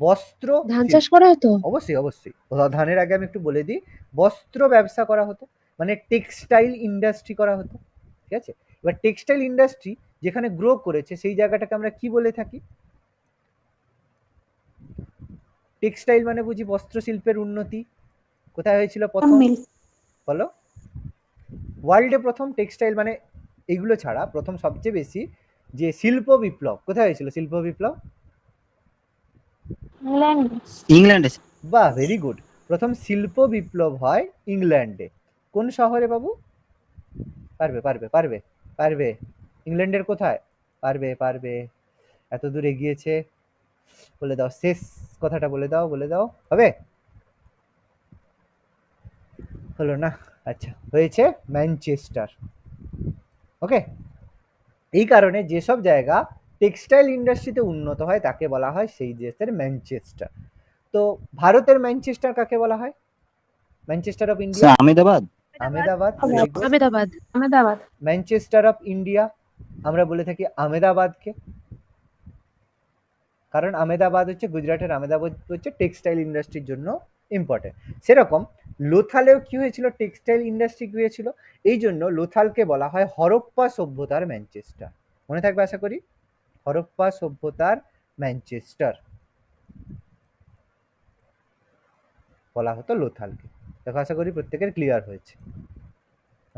বস্ত্র ধান চাষ করা হতো? অবশ্যই অবশ্যই, ধানের আগে আমি একটু বলে দিই, বস্ত্র ব্যবসা করা হতো, মানে টেক্সটাইল ইন্ডাস্ট্রি করা হতো। ঠিক আছে, এবার টেক্সটাইল ইন্ডাস্ট্রি যেখানে গ্রো করেছে সেই জায়গাটাকে আমরা কি বলে থাকি? টেক্সটাইল মানে বুঝি বস্ত্র শিল্পের উন্নতি। কোথায় হয়েছিল প্রথম? বলো। ওয়ার্ল্ডে প্রথম টেক্সটাইল, মানে এইগুলো ছাড়া প্রথম সবচেয়ে বেশি যে শিল্প বিপ্লব কোথায় হয়েছিল? শিল্প বিপ্লব ইংল্যান্ড। ইংল্যান্ডে। বাহ, ভেরি গুড। প্রথম শিল্প বিপ্লব হয় ইংল্যান্ডে। কোন শহরে বাবু? পারবে পারবে পারবে পারবে। ইংল্যান্ডের কোথায়? পারবে পারবে, এত দূর এগিয়েছে। বলে দাও, শেষ কথাটা বলে দাও, বলে দাও। হবে? হলো না? আচ্ছা, হয়েছে ম্যানচেস্টার। ওকে। এই কারণে যেসব জায়গা টেক্সটাইল ইন্ডাস্ট্রিতে উন্নত হয় তাকে বলা হয় সেই দেশের ম্যানচেস্টার। তো ভারতের ম্যানচেস্টার কাকে বলা হয়? Manchester of India? Sir Ahmedabad. Ahmedabad, very good. Ahmedabad. Ahmedabad. Manchester of India আমরা বলে থাকি আহমেদাবাদকে, কারণ আহমেদাবাদ হচ্ছে গুজরাটের আহমেদাবাদ হচ্ছে টেক্সটাইল ইন্ডাস্ট্রির জন্য ইম্পর্টেন্ট। সেরকম লোথালেও কি হয়েছিল? টেক্সটাইল ইন্ডাস্ট্রি হয়েছিল, এই জন্য লোথালকে বলা হয় হরপ্পা সভ্যতার ম্যানচেস্টার। মনে থাকবে আশা করি, হরপ্পা সভ্যতার ম্যানচেস্টার বলা হতো লোথালকে। দেখো আশা করি প্রত্যেকের ক্লিয়ার হয়েছে।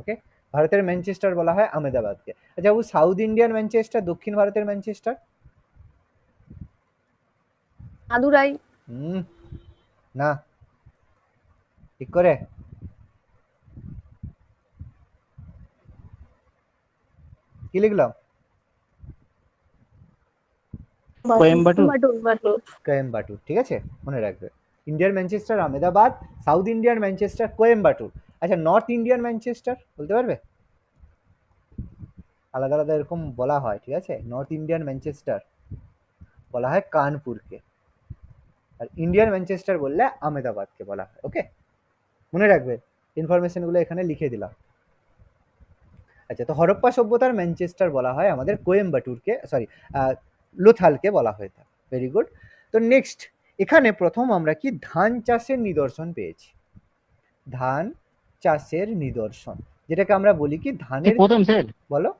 ওকে। ভারতের ম্যানচেস্টার বলা হয় আহমেদাবাদকে। আচ্ছা বাবু, সাউথ ইন্ডিয়ান ম্যানচেস্টার, দক্ষিণ ভারতের ম্যানচেস্টার? মাদুরাই। না, ঠিক করে কি লিখলাম? কোয়েম্বাটুর। কোয়েম্বাটুর, ঠিক আছে, মনে রাখবে। ইন্ডিয়ার Manchester Ahmedabad, south Indian Manchester Coimbatore. আচ্ছা, নর্থ ইন্ডিয়ান ম্যানচেস্টার বলতে পারবে? আলাদা আলাদা এরকম বলা হয়, ঠিক আছে। নর্থ ইন্ডিয়ান ম্যানচেস্টার বলা হয় কানপুরকে, আর ইন্ডিয়ান ম্যানচেস্টার বললে আহমেদাবাদকে বলা হয়। ওকে, মনে রাখবে, ইনফরমেশনগুলো এখানে লিখে দিলাম। আচ্ছা, তো হরপ্পা সভ্যতার ম্যানচেস্টার বলা হয় আমাদের কোয়েম্বাটুরকে, সরি লোথালকে বলা হয়ে থাকে। Very good. তো নেক্সট, এখানে প্রথম আমরা কি ধান চাষের নিদর্শন পেয়েছি। ধান চাষের নিদর্শন, যেটাকে আমরা বলি কি ধানের প্রথম স্যার, বলো।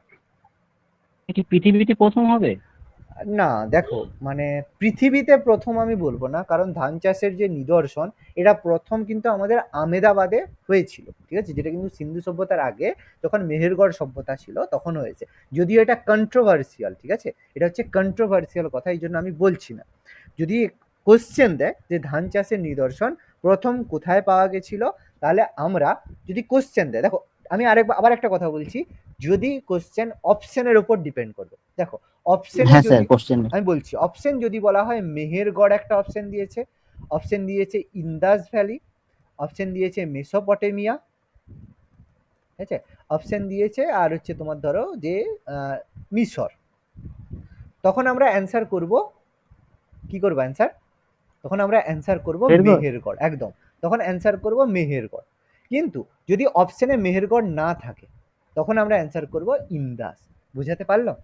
এটি পৃথিবীতে প্রথম হবে? না দেখো, মানে পৃথিবীতে প্রথম আমি বলবো না, কারণ ধান চাষের যে নিদর্শন এটা প্রথম কিন্তু আমাদের আহমেদাবাদে হয়েছিল, ঠিক আছে, যেটা কিন্তু সিন্ধু সভ্যতার আগে যখন মেহেরগড় সভ্যতা ছিল তখন হয়েছে। যদিও এটা কন্ট্রোভার্সিয়াল, ঠিক আছে, এটা হচ্ছে কন্ট্রোভার্সিয়াল কথা, এই জন্য আমি বলছি না। যদি কোশ্চেন দেয় যে ধান চাষের নিদর্শন প্রথম কোথায় পাওয়া গেছিল, তাহলে আমরা যদি কোশ্চেন দেয়, দেখো আমি আবার একটা কথা বলছি, যদি কোশ্চেন অপশনের উপর ডিপেন্ড করবে। দেখো অপশনে হ্যাঁ স্যার, যদি কোশ্চেন আমি বলছি, অপশন যদি বলা হয় মেহেরগড় একটা অপশন দিয়েছে, অপশন দিয়েছে ইন্দাস ভ্যালি, অপশন দিয়েছে মেসোপটেমিয়া, ঠিক আছে, অপশন দিয়েছে আর হচ্ছে তোমার ধরো যে মিশর, তখন আমরা অ্যান্সার করব কি করব অ্যান্সার, তখন আমরা অ্যান্সার করব মেহেরগড়, একদম, তখন অ্যান্সার করব মেহেরগড়। কিন্তু যদি অপশনে মেহেরগড় না থাকে তখন আমরা অ্যান্সার করব ইন্দাস। বুঝাতে পারলাম?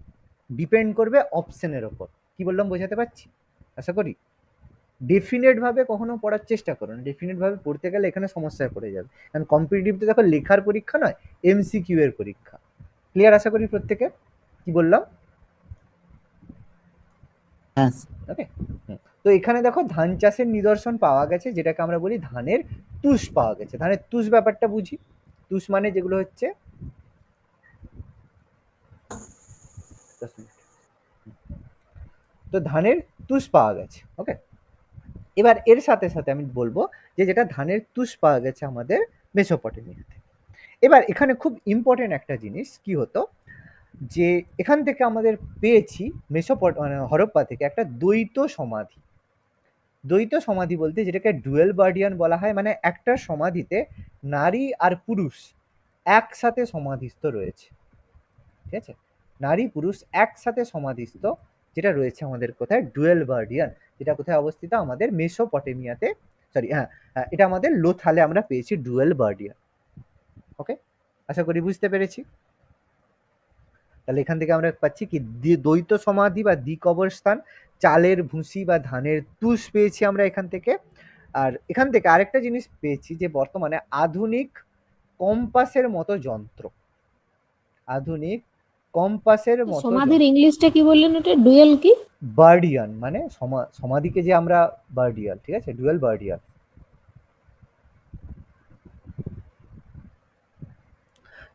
ডিপেন্ড করবে অপশনের ওপর। কি বললাম বোঝাতে পারছি আশা করি? ডেফিনেট ভাবে কখনো পড়ার চেষ্টা করুন, ডেফিনেট ভাবে পড়তে গেলে এখানে সমস্যায় পড়ে যাবে, কারণ কম্পিটিটিভতে দেখো লেখার পরীক্ষা নয়, এমসিকিউ এর পরীক্ষা। ক্লিয়ার আশা করি প্রত্যেকে? কি বললাম? হ্যাঁ। ওকে। তো এখানে দেখো ধান চাষের নিদর্শন পাওয়া গেছে, যেটাকে আমরা বলি ধানের তুষ পাওয়া গেছে। ধানের তুষ ব্যাপারটা বুঝি। তুষ মানে যেগুলো হচ্ছে, তো ধানের তুষ পাওয়া গেছে। ওকে, এবার এর সাথে সাথে আমি বলবো যে যেটা ধানের তুষ পাওয়া গেছে আমাদের মেসোপটেমিয়াতে। এবার এখানে খুব ইম্পর্টেন্ট একটা জিনিস কি হতো, যে এখান থেকে আমাদের পেয়েছি মানে হরপ্পা থেকে একটা দ্বৈত সমাধি। দ্বৈত সমাধি বলতে যেটাকে ডুয়েল বার্ডিয়ান বলা হয়, মানে একটা সমাধিতে নারী আর পুরুষ একসাথে সমাধিস্থ রয়েছে, ঠিক আছে, নারী পুরুষ একসাথে সমাধিস্থ, যেটা রয়েছে আমাদের কোথায়, ডুয়েল বার্ডিয়ান, যেটা কোথায় অবস্থিত, আমাদের মেসোপটেমিয়াতে, সরি হ্যাঁ, এটা আমাদের লোথালে আমরা পেয়েছি ডুয়েল বার্ডিয়ান। ওকে, আশা করি বুঝতে পেরেছি। তাহলে এখান থেকে আমরা পাচ্ছি কি দ্বৈত সমাধি বা দ্বিকবরস্থান, চালের ভুসি বা ধানের তুষ পেয়েছি আমরা এখান থেকে। আর এখান থেকে আরেকটা জিনিস পেয়েছি, যে বর্তমানে আধুনিক কম্পাসের মতো যন্ত্র, আধুনিক কম্পাসের মতো সমাধির ইংলিশটা কি বললেন? ওটা ডুয়েল কি? বার্ডিয়ান, মানে সমাধিকে যে আমরা বার্ডিয়াল, ঠিক আছে, ডুয়েল বার্ডিয়াল।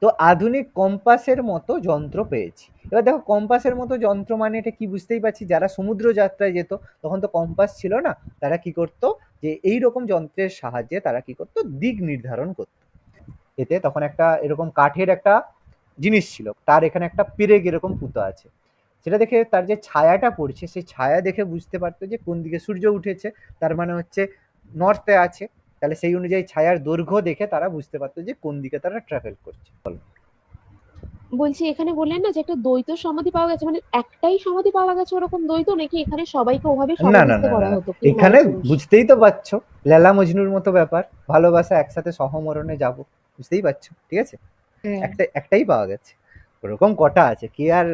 তো আধুনিক কম্পাসের মতো যন্ত্র পেয়েছি। এবার দেখো কম্পাসের মতো যন্ত্র মানে এটা কি বুঝতেই পারছি, যারা সমুদ্র যাত্রায় যেত তখন তো কম্পাস ছিল না, তারা কি করতো যে এই রকম যন্ত্রের সাহায্যে তারা কি করতো দিক নির্ধারণ করতো। এতে তখন একটা এরকম কাঠের একটা জিনিস ছিল, তার এখানে একটা পেরেক এরকম পুঁতো আছে, সেটা দেখে তার যে ছায়াটা পড়ছে সেই ছায়া দেখে বুঝতে পারতো যে কোন দিকে সূর্য উঠেছে, তার মানে হচ্ছে নর্থে আছে, তাহলে সেই অনুযায়ী ছায়ার দৈর্ঘ্য দেখে তারা বুঝতে পারতো যে কোন দিকে তারা ট্রাভেল করছে। বলো। বলছি এখানে বললেন না যে একটা দ্বৈত সমাধি পাওয়া গেছে, মানে একটাই সমাধি পাওয়া গেছে ওরকম দ্বৈত, নাকি এখানে সবাইকে ওভাবে না না সমাধিস্থ না করা না, হতো? এখানে বুঝতেই তো পারছো লেলা মজনুর মতো ব্যাপার, ভালোবাসা একসাথে সহমরণে যাব, বুঝতেই পারছো, ঠিক আছে। একটাই পাওয়া গেছে, ওরকম কটা আছে, কে আর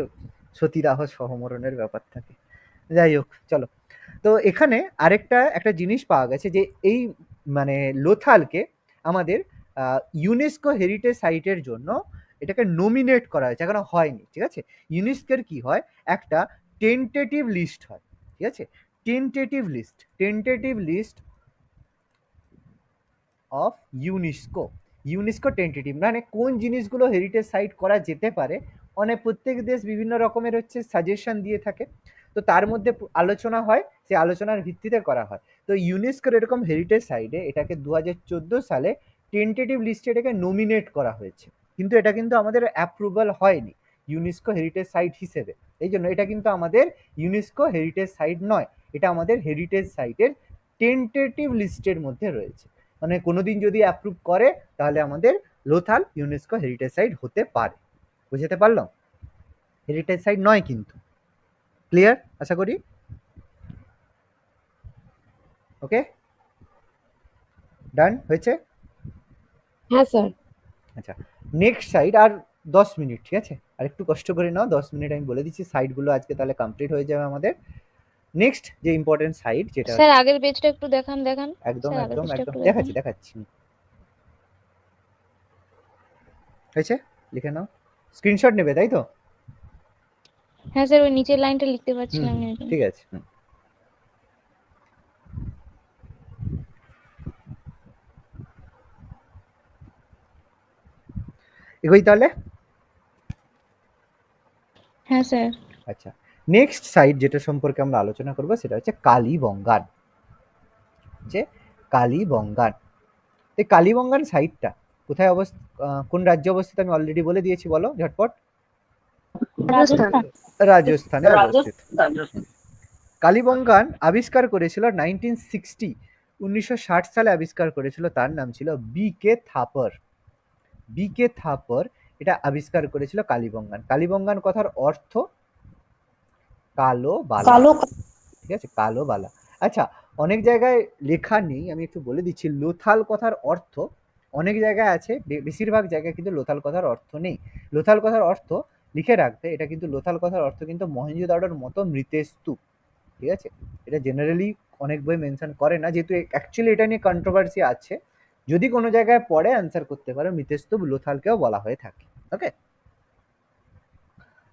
সতীদাহ সহমরণের ব্যাপার থাকে। যাই হোক চলো, তো এখানে একটা জিনিস পাওয়া গেছে যে এই মানে লোথালকে আমাদের ইউনেস্কো হেরিটেজ সাইটের জন্য এটাকে নমিনেট করা হয়েছে, এখনো হয়নি, ঠিক আছে। ইউনেস্কোর কি হয়, একটা টেন্টেটিভ লিস্ট হয়, ঠিক আছে, tentative list of UNESCO tentative মানে কোন জিনিসগুলো হেরিটেজ সাইট করা যেতে পারে, অনেক প্রত্যেক দেশ বিভিন্ন রকমের হচ্ছে সাজেশন দিয়ে থাকে, তো তার মধ্যে আলোচনা হয়, সেই আলোচনার ভিত্তিতে করা হয়। তো ইউনেস্কোর এরকম হেরিটেজ সাইটে এটাকে 2014 সালে টেন্টেটিভ লিস্টে এটাকে নমিনেট করা হয়েছে, কিন্তু এটা কিন্তু আমাদের অ্যাপ্রুভাল হয়নি ইউনেস্কো হেরিটেজ সাইট হিসেবে, এই জন্য এটা কিন্তু আমাদের ইউনেস্কো হেরিটেজ সাইট নয়, এটা আমাদের হেরিটেজ সাইটের টেন্টেটিভ লিস্টের মধ্যে রয়েছে। মানে কোনোদিন যদি অ্যাপ্রুভ করে তাহলে আমাদের লোথাল ইউনেস্কো হেরিটেজ সাইট হতে পারে। বুঝতে পারলাম, হেরিটেজ সাইট নয় কিন্তু। ক্লিয়ার আশা করি। ওকে, ডান হয়েছে। হ্যাঁ স্যার। আচ্ছা, নেক্সট সাইট আর 10 মিনিট, ঠিক আছে, আর একটু কষ্ট করে নাও, 10 মিনিট আমি বলে দিচ্ছি, সাইটগুলো আজকে তাহলে কমপ্লিট হয়ে যাবে আমাদের। নেক্সট যে ইম্পর্টেন্ট সাইট যেটা স্যার আগের পেজটা একটু দেখান একদম স্যার আগের একদম পেজটা একদম একটু দেখাচ্ছি হয়েছে, লিখে নাও, স্ক্রিনশট নেবে তাই তো? হ্যাঁ স্যার, ওই নিচের লাইনটা লিখতে পারছিলাম না। ঠিক আছে। এগোই তাহলে। হ্যাঁ স্যার। আচ্ছা, নেক্সট সাইট যেটা সম্পর্কে আমরা আলোচনা করব সেটা হচ্ছে কালীবঙ্গান। এই কালীবঙ্গান সাইটটা কোথায় কোন রাজ্যে অবস্থিত আমি অলরেডি বলে দিয়েছি, বলো ঝটপট। রাজস্থানে অবস্থিত। কালীবঙ্গান আবিষ্কার করেছিল 1960 সালে আবিষ্কার করেছিল, তার নাম ছিল বি.কে. থাপার এটা আবিষ্কার করেছিল কালীবঙ্গান কথার অর্থ কালো বালা, ঠিক আছে, কালো বালা। আচ্ছা, অনেক জায়গায় লেখা নেই, আমি একটু বলে দিচ্ছি, লোথাল কথার অর্থ অনেক জায়গায় আছে, বেশিরভাগ জায়গায় কিন্তু লোথাল কথার অর্থ নেই। লোথাল কথার অর্থ লিখে রাখবে, এটা কিন্তু লোথাল কথার অর্থ কিন্তু মহেঞ্জোদারোর মতো মৃতের স্তূপ, ঠিক আছে। এটা জেনারেলি অনেক বই মেনশন করে না, যেহেতু অ্যাকচুয়ালি এটা নিয়ে কন্ট্রোভার্সি আছে, যদি কোনো জায়গায় পড়ে অ্যান্সার করতে পারো, মৃতের স্তূপ লোথালকেও বলা হয়ে থাকে। ওকে,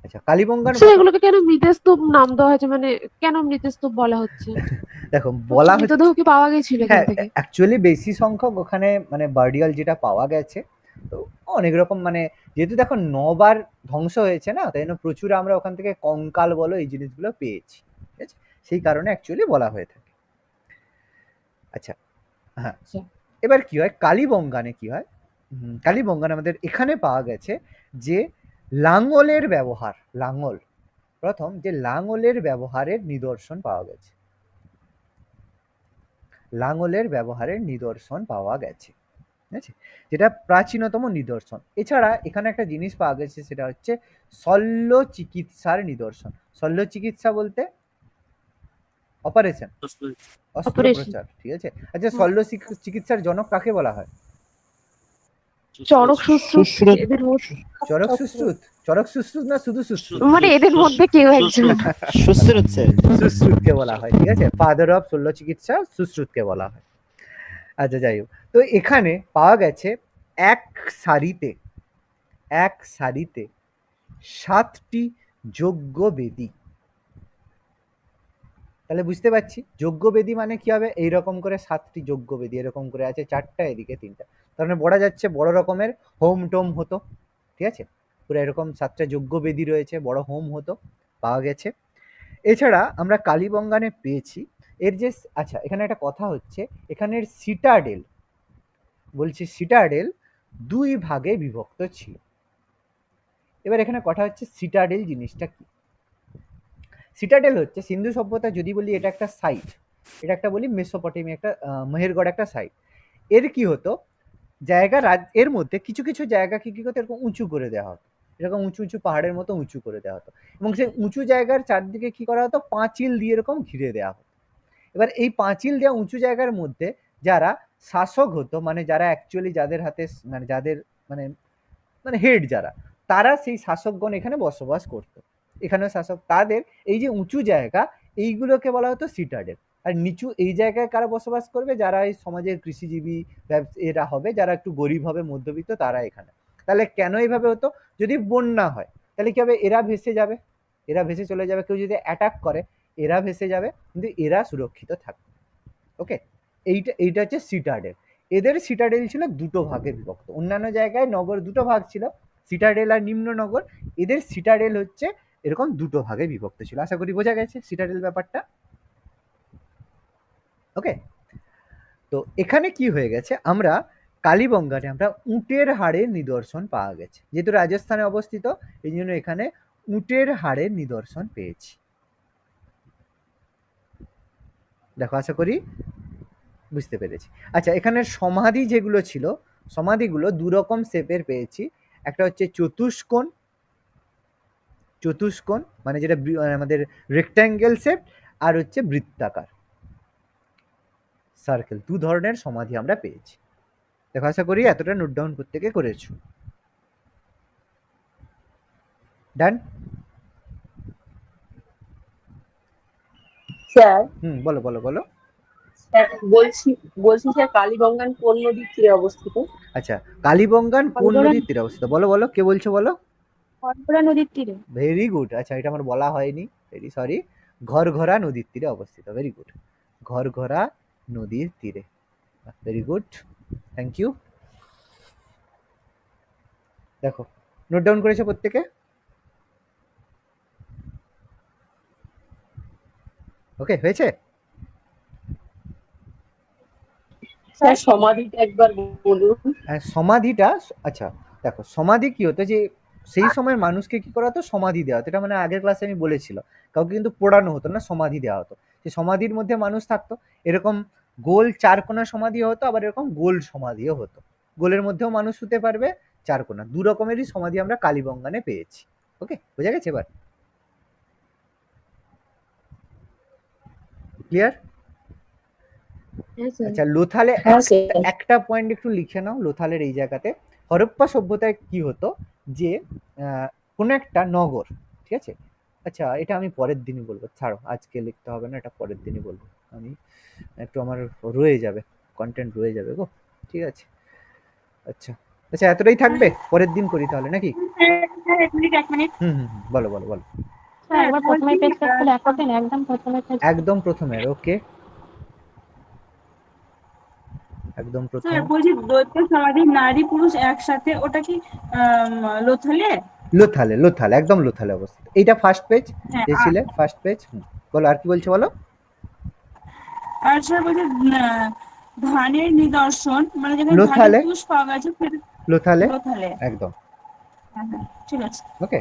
আচ্ছা, কালীবঙ্গান এগুলোকে কেন মৃতস্তূপ নাম দেওয়া হয়েছে, মানে কেন মৃতস্তূপ বলা হচ্ছে? দেখো বলা হচ্ছে মৃতদেহ কি পাওয়া গেছিল এখান থেকে? অ্যাকচুয়ালি বেশি সংখ্যক ওখানে মানে বার্ডিয়াল যেটা পাওয়া গেছে, তো অনেক রকম মানে যেহেতু দেখো 9 বার ধ্বংস হয়েছে না, তাই জন্য প্রচুর আমরা ওখান থেকে কঙ্কাল বলো এই জিনিসগুলো পেয়েছি, ঠিক আছে, সেই কারণে অ্যাকচুয়ালি বলা হয়ে থাকে। আচ্ছা, হ্যাঁ, এবার কি হয় কালীবঙ্গানে কি হয়, কালীবঙ্গানে আমাদের এখানে পাওয়া গেছে যে লাঙ্গলের ব্যবহারের নিদর্শন পাওয়া গেছে, ঠিক আছে, যেটা প্রাচীনতম নিদর্শন। এছাড়া এখানে একটা জিনিস পাওয়া গেছে, সেটা হচ্ছে শল্য চিকিৎসার নিদর্শন। শল্য চিকিৎসা বলতে অপারেশন, অস্ত্রোপচার, ঠিক আছে। আচ্ছা, শল্য চিকিৎসার জনক কাকে বলা হয়? চরক সুশ্রুত। চরক সুশ্রুত না শুধু সুশ্রুত? মানে এদের মধ্যে কেউ একজন। সুশ্রুতকে বলা হয়, ঠিক আছে, ফাদার অফ শল্য চিকিৎসা সুশ্রুতকে বলা হয়। আচ্ছা, যাই হোক, তো এখানে পাওয়া গেছে এক সারিতে 7টি যজ্ঞবেদী। তাহলে বুঝতে পারছি যজ্ঞবেদী মানে কি হবে, এইরকম করে 7টি যজ্ঞবেদী এরকম করে আছে, 4টা এদিকে 3টা, তার মানে বোঝা যাচ্ছে বড় রকমের হোম টোম হতো, ঠিক আছে, পুরো এরকম 7টা যজ্ঞ বেদী রয়েছে, বড় হোম হতো, পাওয়া গেছে। এছাড়া আমরা কালীবঙ্গানে পেয়েছি এর যে আচ্ছা এখানে একটা কথা হচ্ছে, এখানের সিটাডেল, বলছি সিটাডেল 2 ভাগে বিভক্ত ছিল। এবার এখানে কথা হচ্ছে সিটাডেল জিনিসটা কি। সিটাডেল হচ্ছে সিন্ধু সভ্যতা, যদি বলি এটা একটা সাইট, এটা একটা বলি মেসোপটেমিয়া, একটা মেহেরগড় একটা সাইট। এর কি হতো, জায়গা এর মধ্যে কিছু কিছু জায়গা কি হতো, এরকম উঁচু করে দেওয়া হতো, এরকম উঁচু উঁচু পাহাড়ের মতো উঁচু করে দেওয়া হতো, এবং সেই উঁচু জায়গার চারদিকে কি করা হতো, পাঁচিল দিয়ে এরকম ঘিরে দেওয়া হতো। এবার এই পাঁচিল দেওয়া উঁচু জায়গার মধ্যে যারা শাসক হতো, মানে যারা অ্যাকচুয়ালি যাদের হাতে মানে যাদের মানে মানে হেড যারা, তারা সেই শাসকগণ এখানে বসবাস করতো, এখানে শাসক, তাদের এই যে উঁচু জায়গা এইগুলোকে বলা হতো সিটাডেল। আর নিচু এই জায়গায় কারা বসবাস করবে, যারা এই সমাজের কৃষিজীবী এরা হবে, যারা একটু গরিব হবে, মধ্যবিত্ত, তারা এখানে। তাহলে কেন এইভাবে হতো, যদি বন্যা হয় তাহলে কি হবে, এরা ভেসে যাবে, এরা ভেসে চলে যাবে, কেউ যদি অ্যাটাক করে এরা ভেসে যাবে, কিন্তু এরা সুরক্ষিত থাকবে। ওকে, এইটা হচ্ছে সিটাডেল। এদের সিটাডেল ছিল 2 ভাগে বিভক্ত, অন্যান্য জায়গায় নগর 2 ভাগ ছিল, সিটাডেল আর নিম্ননগর, এদের সিটাডেল হচ্ছে এরকম 2 ভাগে বিভক্ত ছিল। আশা করি বোঝা গেছে সিটাডেল ব্যাপারটা। ওকে, তো এখানে কি হয়ে গেছে, আমরা কালীবঙ্গানে আমরা উটের হাড়ের নিদর্শন পাওয়া গেছে, যেহেতু রাজস্থানে অবস্থিত এই জন্য এখানে উটের হাড়ের নিদর্শন পেয়েছি। দেখো, আশা করি বুঝতে পেরেছি। আচ্ছা, এখানে সমাধি যেগুলো ছিল, সমাধিগুলো 2 রকম শেপের পেয়েছি, একটা হচ্ছে চতুষ্কোণ, চতুষ্কোণ মানে যেটা আমাদের রেক্ট্যাঙ্গেল শেপ, আর হচ্ছে বৃত্তাকার সার্কেল, 2 ধরনের সমাধি আমরা পেয়েছি। দেখো, আশা করি এতটা নোট ডাউন করতে করেছো। ডান? স্যার বলো বলো বলো। স্যার বলছি স্যার কালীবঙ্গান কোন নদীর তীরে অবস্থিত? আচ্ছা, কালীবঙ্গান কোন নদীর তীরে অবস্থিত, বলো বলো, কে বলছো বলো। খড়খড়া নদীর তীরে। Very good. আচ্ছা, এটা আমার বলা হয়নি, ভেরি সরি। ঘরঘরা নদীর তীরে অবস্থিত, ভেরি গুড, ঘরঘরা নদীর তীরে, ভেরি গুড, থ্যাংক ইউ। দেখো, নোট ডাউন করেছো প্রত্যেকে? ওকে, হয়েছে? স্যার সমাধিটা একবার বলুন। সমাধিটা, আচ্ছা দেখো, সমাধি কি হতো, যে সেই সময় মানুষকে কি করা হতো, সমাধি দেওয়া হতো। এটা মানে আগের ক্লাসে আমি বলেছিলাম, কাউকে কিন্তু পোড়ানো হতো না, সমাধি দেওয়া হতো। সেই সমাধির মধ্যে মানুষ থাকতো, এরকম গোল 4 কোণা সমাধি হতো, আবার এরকম গোল সমাধিও হতো। গোলের মধ্যেও মানুষ শুতে পারবে, 4 কোণা, 2 রকমেরই সমাধি আমরা কালীবঙ্গানে পেয়েছি। ওকে, বোঝা গেছে এবার? ক্লিয়ার? আচ্ছা, লোথালে একটা পয়েন্ট একটু লিখে নাও। লোথালের এই জায়গাতে হরপ্পা সভ্যতায় কি হতো, যে কোনো একটা নগর, ঠিক আছে, আচ্ছা এটা আমি পরের দিনই বলবো, ছাড়ো, আজকে লিখতে হবে না, এটা পরের দিনই বলবো, আমি একটু আমার রয়ে যাবে, কন্টেন্ট রয়ে যাবে গো, ঠিক আছে। আচ্ছা আচ্ছা, এতটাই থাকবে, পরের দিন করি তাহলে নাকি? এক মিনিট। বলো বলো বলো। স্যার একবার প্রথমে পেজটা খুলে দেখাতেন, একদম প্রথমে পেজ। একদম প্রথমের, ওকে, একদম প্রথম। স্যার বলছি দ্বৈত সমাধি নারী পুরুষ একসাথে, ওটা কি লোথালে? লোথালে, লোথালে, একদম লোথালে অবস্থিত। এইটা ফার্স্ট পেজ হ্যাঁ, ছিলে, ফার্স্ট পেজ। বলো, আর কি বলছো বলো। আর স্যার বলছি ধানের নিদর্শন, মানে যেখানে লোথালে, ধানের তুষ পাওয়া গেছে লোথালে, লোথালে, একদম, হ্যাঁ ঠিক আছে। ওকে।